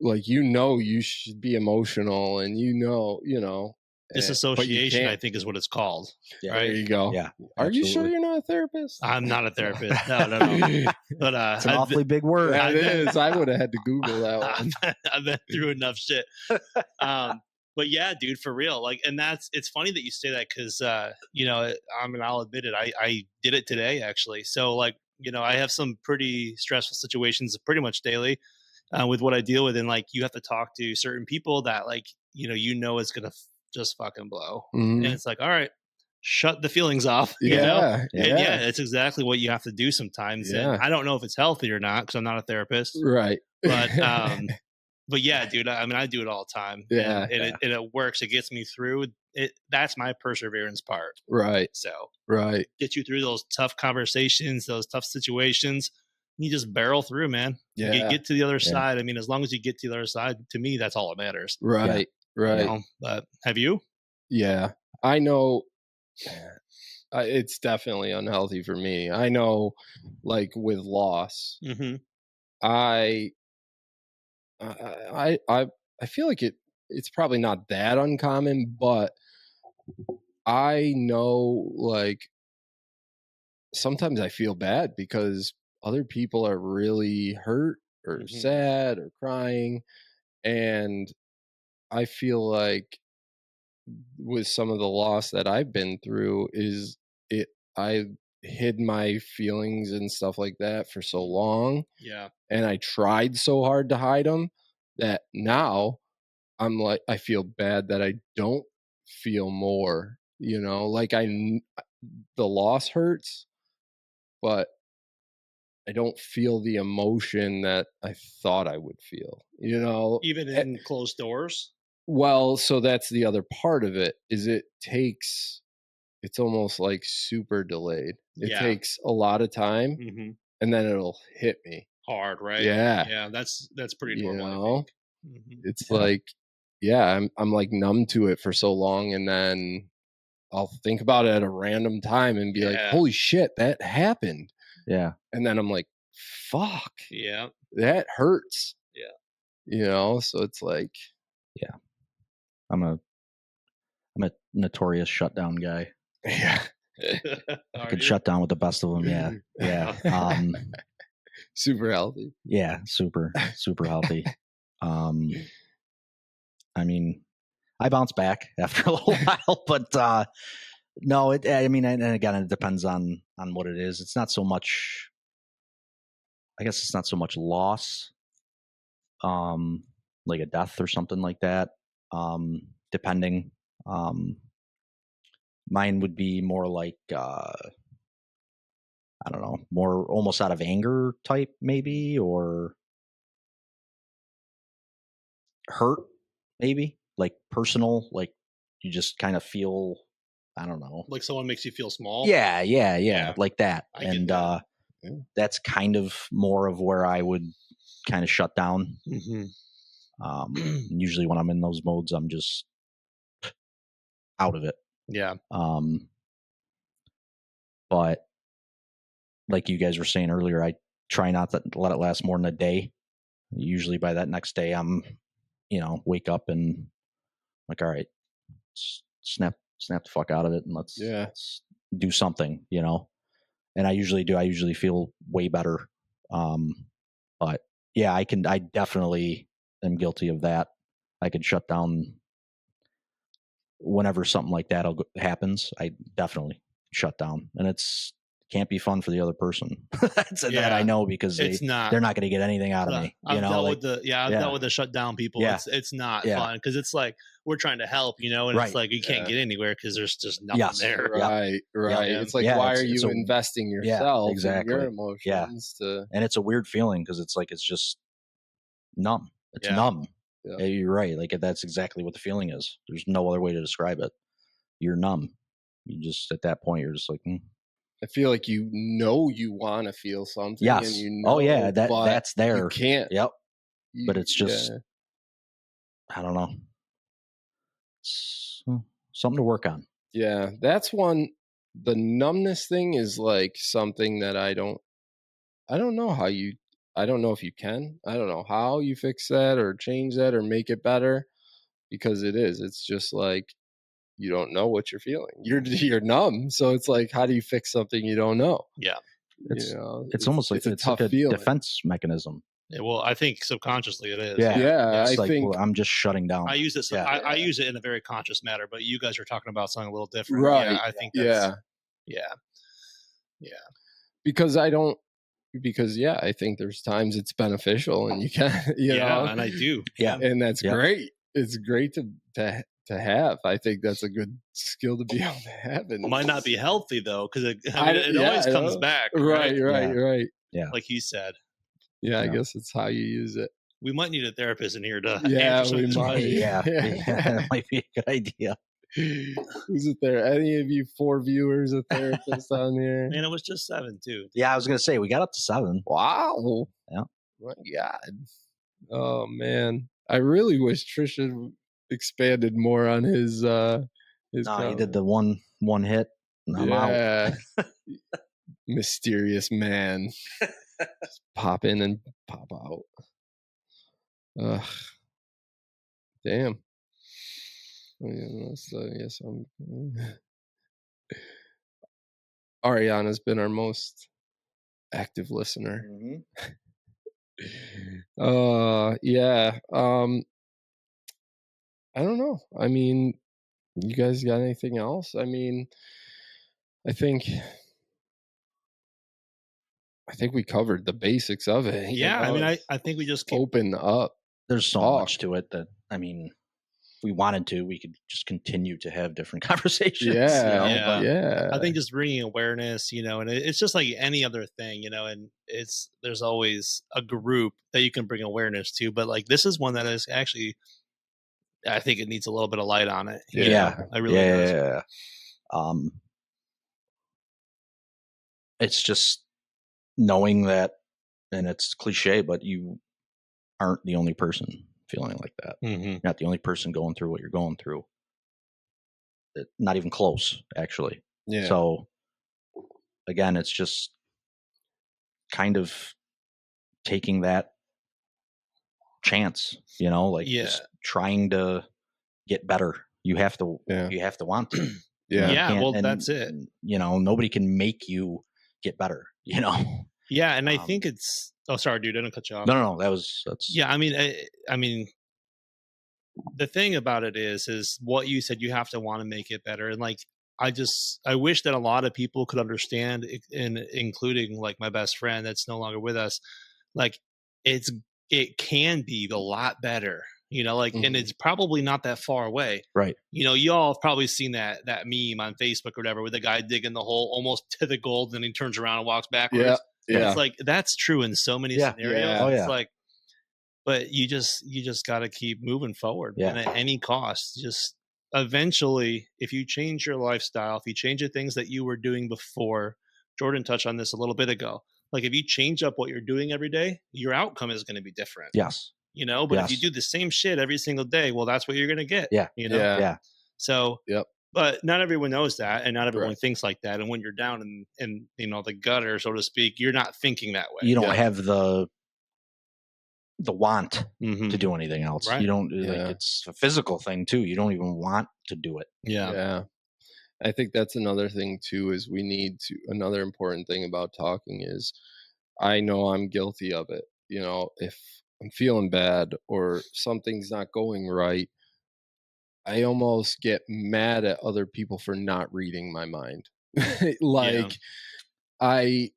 like, you know, you should be emotional, and you know. Disassociation, I think, is what it's called. Yeah, right? There you go. Yeah. Are you sure you're not a therapist? I'm not a therapist. No. But it's an awfully big word. It is. I would have had to Google that one. I've been through enough shit. But yeah, dude, for real. Like, and it's funny that you say that, because you know, I mean, I'll admit it. I did it today, actually. So, like, you know, I have some pretty stressful situations pretty much daily with what I deal with, and like, you have to talk to certain people that, like, you know it's gonna just fucking blow. And it's like, all right, shut the feelings off. You know? And it's exactly what you have to do sometimes. And I don't know if it's healthy or not, because I'm not a therapist. Right. But yeah, dude, I mean, I do it all the time. Yeah. And it works. It gets me through it. That's my perseverance part. Right. So get you through those tough conversations, those tough situations. You just barrel through, man. Yeah. You get to the other side. I mean, as long as you get to the other side, to me, that's all that matters. Right. Yeah. Right. You know? But have you? Yeah, I know. It's definitely unhealthy for me. I know, like, with loss, I feel like it's probably not that uncommon, but I know, like, sometimes I feel bad because other people are really hurt or sad or crying, and I feel like with some of the loss that I've been through I hid my feelings and stuff like that for so long. Yeah. And I tried so hard to hide them that now I'm like, I feel bad that I don't feel more, you know, like the loss hurts, but I don't feel the emotion that I thought I would feel, you know, even in closed doors. Well, so that's the other part of it is it's almost like super delayed. It takes a lot of time and then it'll hit me hard, right? Yeah. Yeah. That's pretty normal. You I know, think. it's like, I'm like numb to it for so long. And then I'll think about it at a random time and be like, holy shit, that happened. Yeah. And then I'm like, fuck. Yeah. That hurts. Yeah. You know, so it's like, yeah, I'm a notorious shutdown guy. Yeah. I could shut down with the best of them. Yeah. Yeah. Super healthy. Yeah. Super healthy. I mean, I bounce back after a little while, but no, I mean, and again, it depends on what it is. It's not so much, I guess it's not so much loss, like a death or something like that. Depending, mine would be more like, I don't know, more almost out of anger type maybe, or hurt maybe, like personal, like you just kind of feel, I don't know, like someone makes you feel small. Yeah, like that. And that. That's kind of more of where I would kind of shut down. Usually when I'm in those modes, I'm just out of it. Yeah. But like you guys were saying earlier, I try not to let it last more than a day. Usually by that next day, I'm, wake up and like, all right, snap the fuck out of it and let's do something, And I usually do. I usually feel way better. But yeah, I definitely am guilty of that. I could shut down whenever something like that happens. I definitely shut down, and can't be fun for the other person. That I know, because they're not going to get anything out of me. I've dealt with the shutdown people. Yeah. It's not fun, because it's like we're trying to help, and it's like you can't get anywhere because there's just nothing there. Right. It's like, why are you investing yourself in your emotions? And it's a weird feeling because it's like it's just numb. It's numb. Yeah, you're right. Like that's exactly what the feeling is. There's no other way to describe it. You're numb. You just at that point you're just like. I feel like you want to feel something. Yes. And that's there. You can't. Yep. But it's just, I don't know. It's something to work on. Yeah, that's one. The numbness thing is like something that I don't know I don't know if you can. I don't know how you fix that or change that or make it better, because it's just like, you don't know what you're feeling. You're numb. So it's like, how do you fix something you don't know? Yeah. It's almost like it's like a defense mechanism. Yeah, well, I think subconsciously it is. Yeah. I think, well, I'm just shutting down. I use it. I use it in a very conscious manner, but you guys are talking about something a little different. Right. Yeah, I think that's, Because I think there's times it's beneficial and you can, know, and I do. Yeah. And that's great. It's great to have. I think that's a good skill to be able to have. It might not be healthy though, because it always comes back. Right. Yeah. Like he said. Yeah, I guess it's how you use it. We might need a therapist in here to. We might. Yeah, that might be a good idea. Who's it there? Any of you 4 viewers a therapist on here? Man, it was just 7 too. Yeah, I was gonna say we got up to 7. Wow. Yeah. My God. Oh man, I really wish Trisha expanded more on his. No, he did the one hit. And I'm out. Mysterious man. Just pop in and pop out. Ugh. Damn. So yes, Ariana's been our most active listener. Yeah. I don't know. I mean, you guys got anything else? I mean, I think we covered the basics of it. Yeah, I mean, I think we just open up. There's so much to it that, I mean, we wanted to, we could just continue to have different conversations. Yeah. I think just bringing awareness, and it's just like any other thing, and there's always a group that you can bring awareness to, but like this is one that is actually, I think it needs a little bit of light on it. I really does. It's just knowing that, and it's cliche, but you aren't the only person feeling like that. You're not the only person going through what you're going through. Not even close, actually. Yeah. So again, it's just kind of taking that chance, just trying to get better. You have to want to. Well, that's it. Nobody can make you get better, Yeah. And I think it's, oh, sorry, dude, I didn't cut you off. No, that's. Yeah. I mean, the thing about it is what you said, you have to want to make it better. And like, I wish that a lot of people could understand, including like my best friend that's no longer with us, like it can be a lot better, and it's probably not that far away. Right. You all have probably seen that meme on Facebook or whatever, with the guy digging the hole almost to the gold, and then he turns around and walks backwards. Yeah. It's like, that's true in so many scenarios. Yeah. It's like, but you just got to keep moving forward, and at any cost. Just eventually, if you change your lifestyle, if you change the things that you were doing before, Jordan touched on this a little bit ago. Like if you change up what you're doing every day, your outcome is going to be different. Yes. But if you do the same shit every single day, well, that's what you're going to get. Yeah. Yeah. So, but not everyone knows that, and not everyone thinks like that. And when you're down in the gutter, so to speak, you're not thinking that way. You don't have the want to do anything else. Right. You don't it's a physical thing too. You don't even want to do it. Yeah. I think that's another thing too, is another important thing about talking is, I know I'm guilty of it. If I'm feeling bad or something's not going right, I almost get mad at other people for not reading my mind. I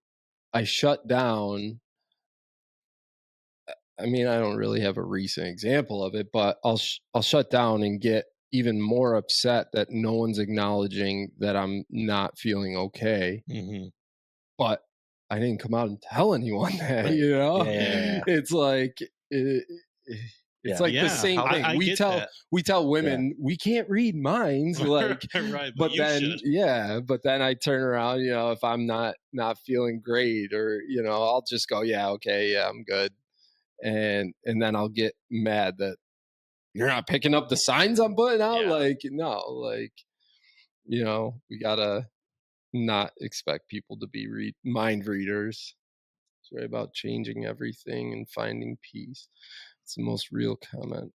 shut down. I mean, I don't really have a recent example of it, but I'll shut down and get even more upset that no one's acknowledging that I'm not feeling okay. But I didn't come out and tell anyone that, It's like it's like the same thing. We tell women we can't read minds, like, right, but then I turn around, if I'm not feeling great, or I'll just go, I'm good, and then I'll get mad that you're not picking up the signs I'm putting out. Like, no, we gotta not expect people to be mind readers. It's right about changing everything and finding peace. It's the most real comment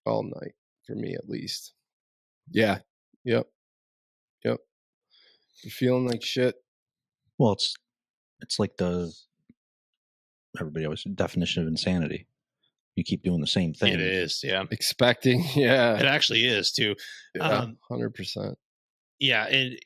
all night, for me at least. Yeah. Yep. You're feeling like shit. Well, it's like everybody always definition of insanity. You keep doing the same thing. It is, expecting. It actually is too. 100%. Yeah, and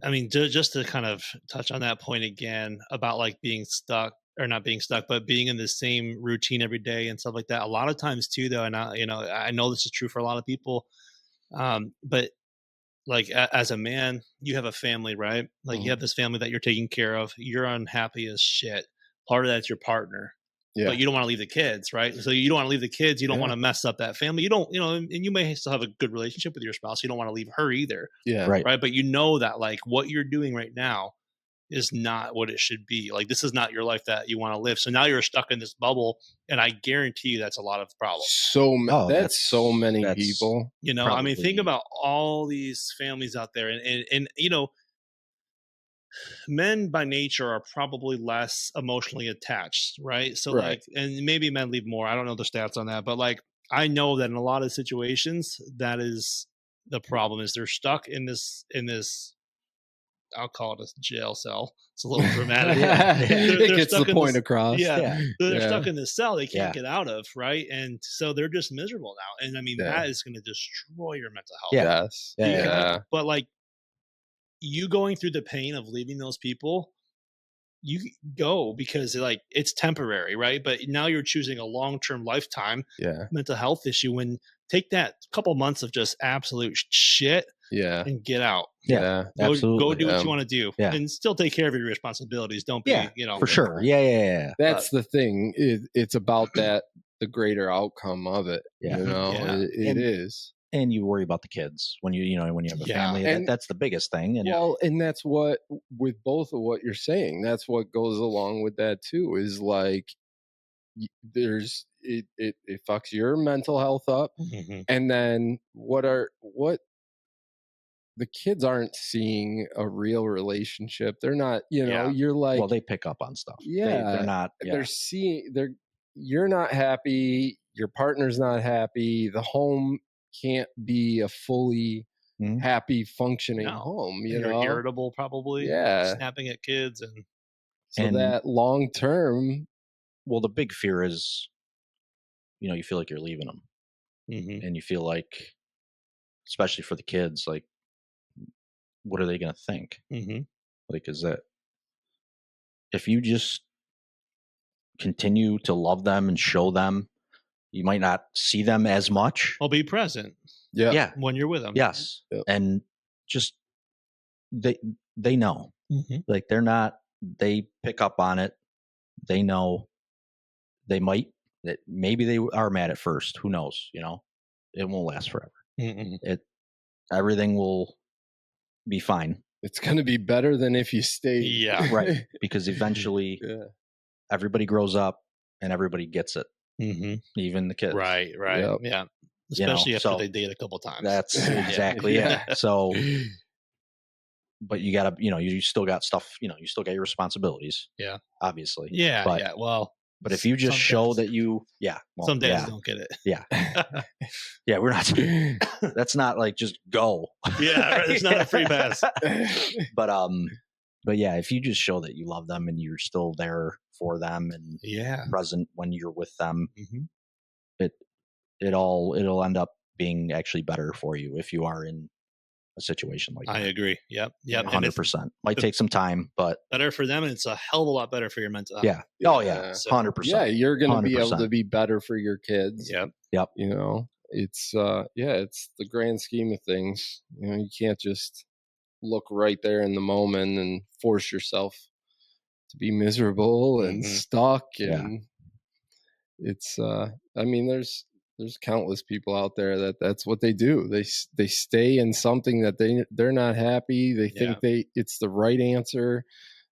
I mean, just to kind of touch on that point again about like being stuck, or not being stuck, but being in the same routine every day and stuff like that. A lot of times too, though, and I know this is true for a lot of people, but like as a man, you have a family, right? Like you have this family that you're taking care of. You're unhappy as shit. Part of that's your partner. But you don't want to leave the kids, right? So you don't want to leave the kids. You don't want to mess up that family. You don't, and you may still have a good relationship with your spouse. You don't want to leave her either. Yeah. Right. But you know that like what you're doing right now is not what it should be. Like this is not your life that you want to live. So now you're stuck in this bubble, and I guarantee you that's a lot of problems. That's so many people. I mean, think about all these families out there, and men by nature are probably less emotionally attached, right? So like, and maybe men leave more. I don't know the stats on that, but like, I know that in a lot of situations, that is the problem, is they're stuck in this, I'll call it a jail cell. It's a little dramatic. It gets the point across. They're stuck in this cell they can't get out of, right? And so they're just miserable now. And I mean, that is going to destroy your mental health. Yes. But like, you going through the pain of leaving those people, you go because like it's temporary, right? But now you're choosing a long-term lifetime mental health issue when take that couple months of just absolute shit and get out. Absolutely. Go do what you want to do, Yeah. and still take care of your responsibilities. Don't be, for sure. Yeah. That's the thing. It's about the greater outcome of it. Yeah. It is. And you worry about the kids when you have a family. That's the biggest thing. And and that's what, with both of what you're saying, that's what goes along with that too, is like, it fucks your mental health up. And then what the kids aren't seeing a real relationship. They're not, you're like, well, they pick up on stuff. They're not, they're seeing, you're not happy. Your partner's not happy. The home can't be a fully happy functioning home. You're irritable, probably. Snapping at kids. And that long term. Well, the big fear is, you feel like you're leaving them, and you feel like, especially for the kids, like, what are they going to think? Like, is that if you just continue to love them and show them, you might not see them as much. Well, be present. Yeah. When you're with them. Yes. Yep. And just, they know, like, they pick up on it. They know. Maybe they are mad at first. Who knows? It won't last forever. Everything will be fine. It's going to be better than if you stay. Yeah, right. Because eventually, everybody grows up and everybody gets it. Even the kids. Right. Yep. Yeah. Especially after they date a couple times. That's exactly it. So, but you gotta, you still got stuff. You still got your responsibilities. Yeah. Obviously. Yeah. Well. But if you just show that some days don't get it. Yeah. We're not, that's not like just go. Yeah. It's not a free pass. But yeah, if you just show that you love them and you're still there for them and present when you're with them, it'll end up being actually better for you if you are in a situation like that. I agree. Yep. 100%. Might take some time, but better for them, and it's a hell of a lot better for your mental health. Yeah. Oh yeah. 100%. Yeah, you're going to be able to be better for your kids. Yep. It's it's the grand scheme of things. You can't just look right there in the moment and force yourself to be miserable and stuck. And it's there's countless people out there that's what they do. They stay in something that they're not happy. They think it's the right answer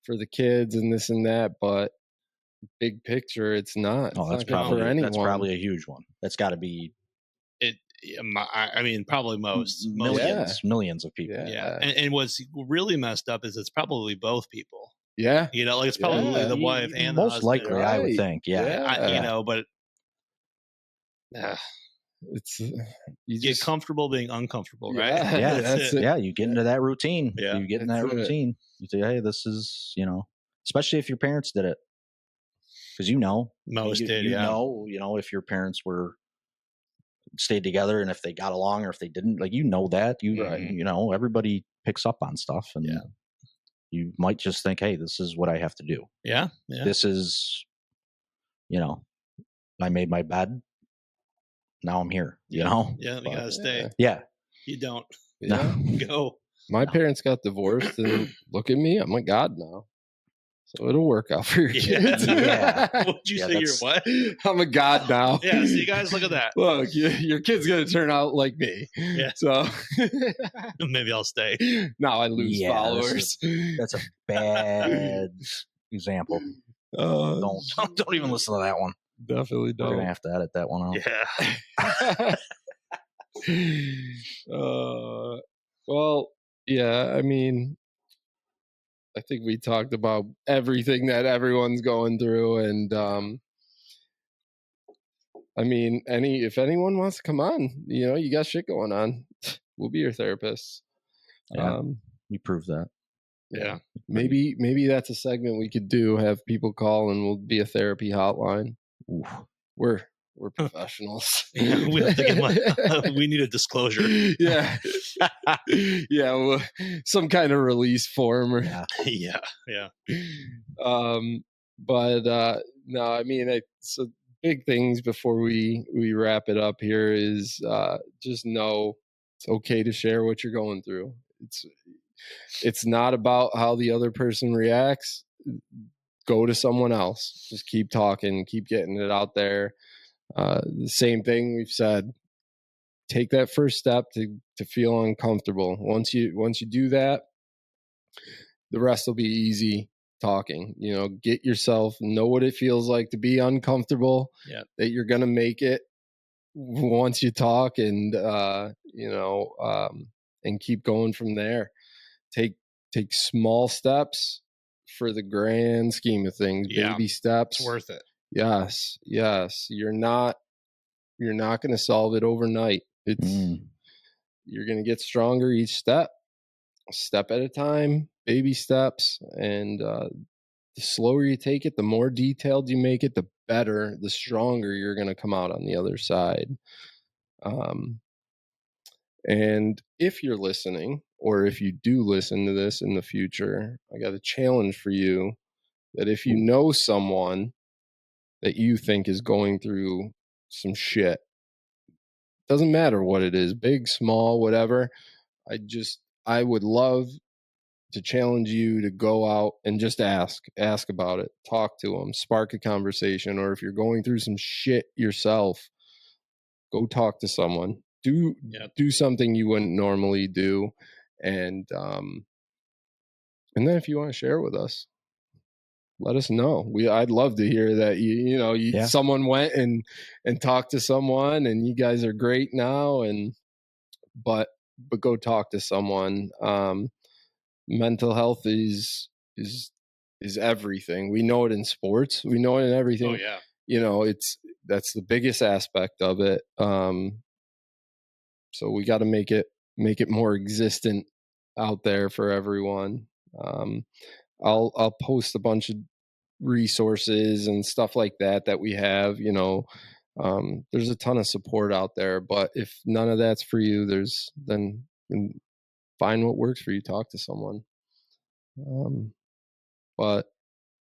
for the kids and this and that, but big picture, it's not. Oh, that's probably a huge one. That's got to be it. I mean, probably millions of people. Yeah. And what's really messed up is it's probably both people. Yeah. Like it's probably the wife and the husband. Most likely, right? I would think. Yeah. But it's you get comfortable being uncomfortable, right? Yeah, that's it. Yeah, you get into that routine. Yeah, you get in that routine. You say, hey, this is, especially if your parents did it, because most did. If your parents stayed together and if they got along or if they didn't, like that, everybody picks up on stuff, and you might just think, hey, this is what I have to do. Yeah. This is, I made my bed. Now I'm here, Yeah, you gotta stay. Yeah. You don't. Yeah. Go. My parents got divorced and look at me. I'm a god now. So it'll work out for your kids. Would you say you're what? I'm a god now. Yeah, so you guys look at that. Look, your kid's going to turn out like me. Yeah. So maybe I'll stay. Now I lose followers. That's a bad example. Don't even listen to that one. Definitely don't. We're going to have to edit that one out. Yeah. Well, yeah, I mean, I think we talked about everything that everyone's going through. And, I mean, if anyone wants to come on, you got shit going on, we'll be your therapists. Yeah, we proved that. Yeah. Maybe that's a segment we could do, have people call and we'll be a therapy hotline. Ooh, we're professionals. Yeah, we have to get we need a disclosure. Yeah. Yeah. Well, some kind of release form. Or, yeah. But no, I mean, so big things before we wrap it up here is just know it's okay to share what you're going through. It's not about how the other person reacts. Go to someone else. Just keep talking, keep getting it out there. The same thing we've said. Take that first step to feel uncomfortable. Once you do that, the rest will be easy talking. Get yourself, know what it feels like to be uncomfortable. Yeah. That you're gonna make it once you talk, and and keep going from there. Take small steps for the grand scheme of things. Yeah, baby steps. It's worth it. Yes. You're not going to solve it overnight. You're going to get stronger each step at a time, baby steps. And the slower you take it, the more detailed you make it, the better, the stronger you're going to come out on the other side. And if you're listening, or if you do listen to this in the future, I got a challenge for you that if you know someone that you think is going through some shit, doesn't matter what it is, big, small, whatever, I would love to challenge you to go out and just ask about it, talk to them, spark a conversation. Or if you're going through some shit yourself, go talk to someone. Do something you wouldn't normally do. And then if you want to share with us, let us know. I'd love to hear that someone went and talked to someone and you guys are great now, but go talk to someone. Mental health is everything. We know it in sports. We know it in everything. Oh yeah. That's the biggest aspect of it. So we got to make it more existent out there for everyone. I'll post a bunch of resources and stuff like that we have. There's a ton of support out there, but if none of that's for you, then find what works for you. Talk to someone. But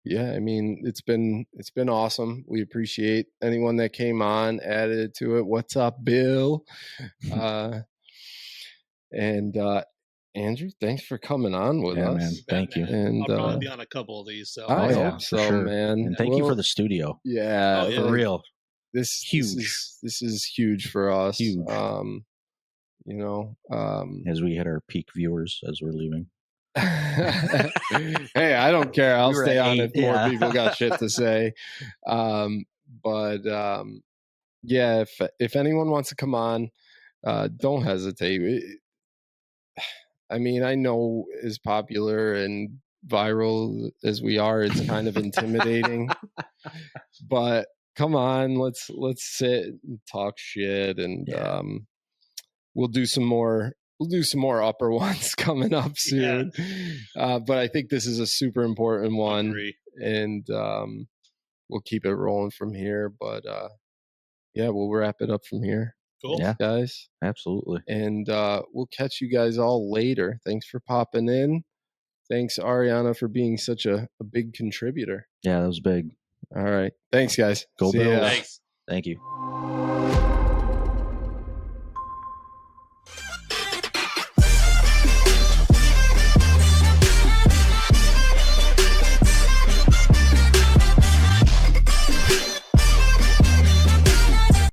yeah, I mean, it's been awesome. We appreciate anyone that came on, added to it. What's up, Bill? And Andrew, thanks for coming on with us. Man, thank you. And I'll probably be on a couple of these. So I hope so, sure. man. And thank you for the studio. Yeah, for real. This huge. This is huge for us. Huge. As we hit our peak viewers as we're leaving. Hey, I don't care. I'll stay on if more people got shit to say. Yeah, if anyone wants to come on, don't hesitate. I mean, I know as popular and viral as we are, it's kind of intimidating. But come on, let's sit and talk shit, and we'll do some more upper ones coming up soon. But I think this is a super important one, and we'll keep it rolling from here. But we'll wrap it up from here. Cool. Thanks, guys. Absolutely. And we'll catch you guys all later. Thanks for popping in. Thanks, Ariana, for being such a big contributor. Yeah, that was big. All right. Thanks, guys. Go Bills. Thanks. Thank you.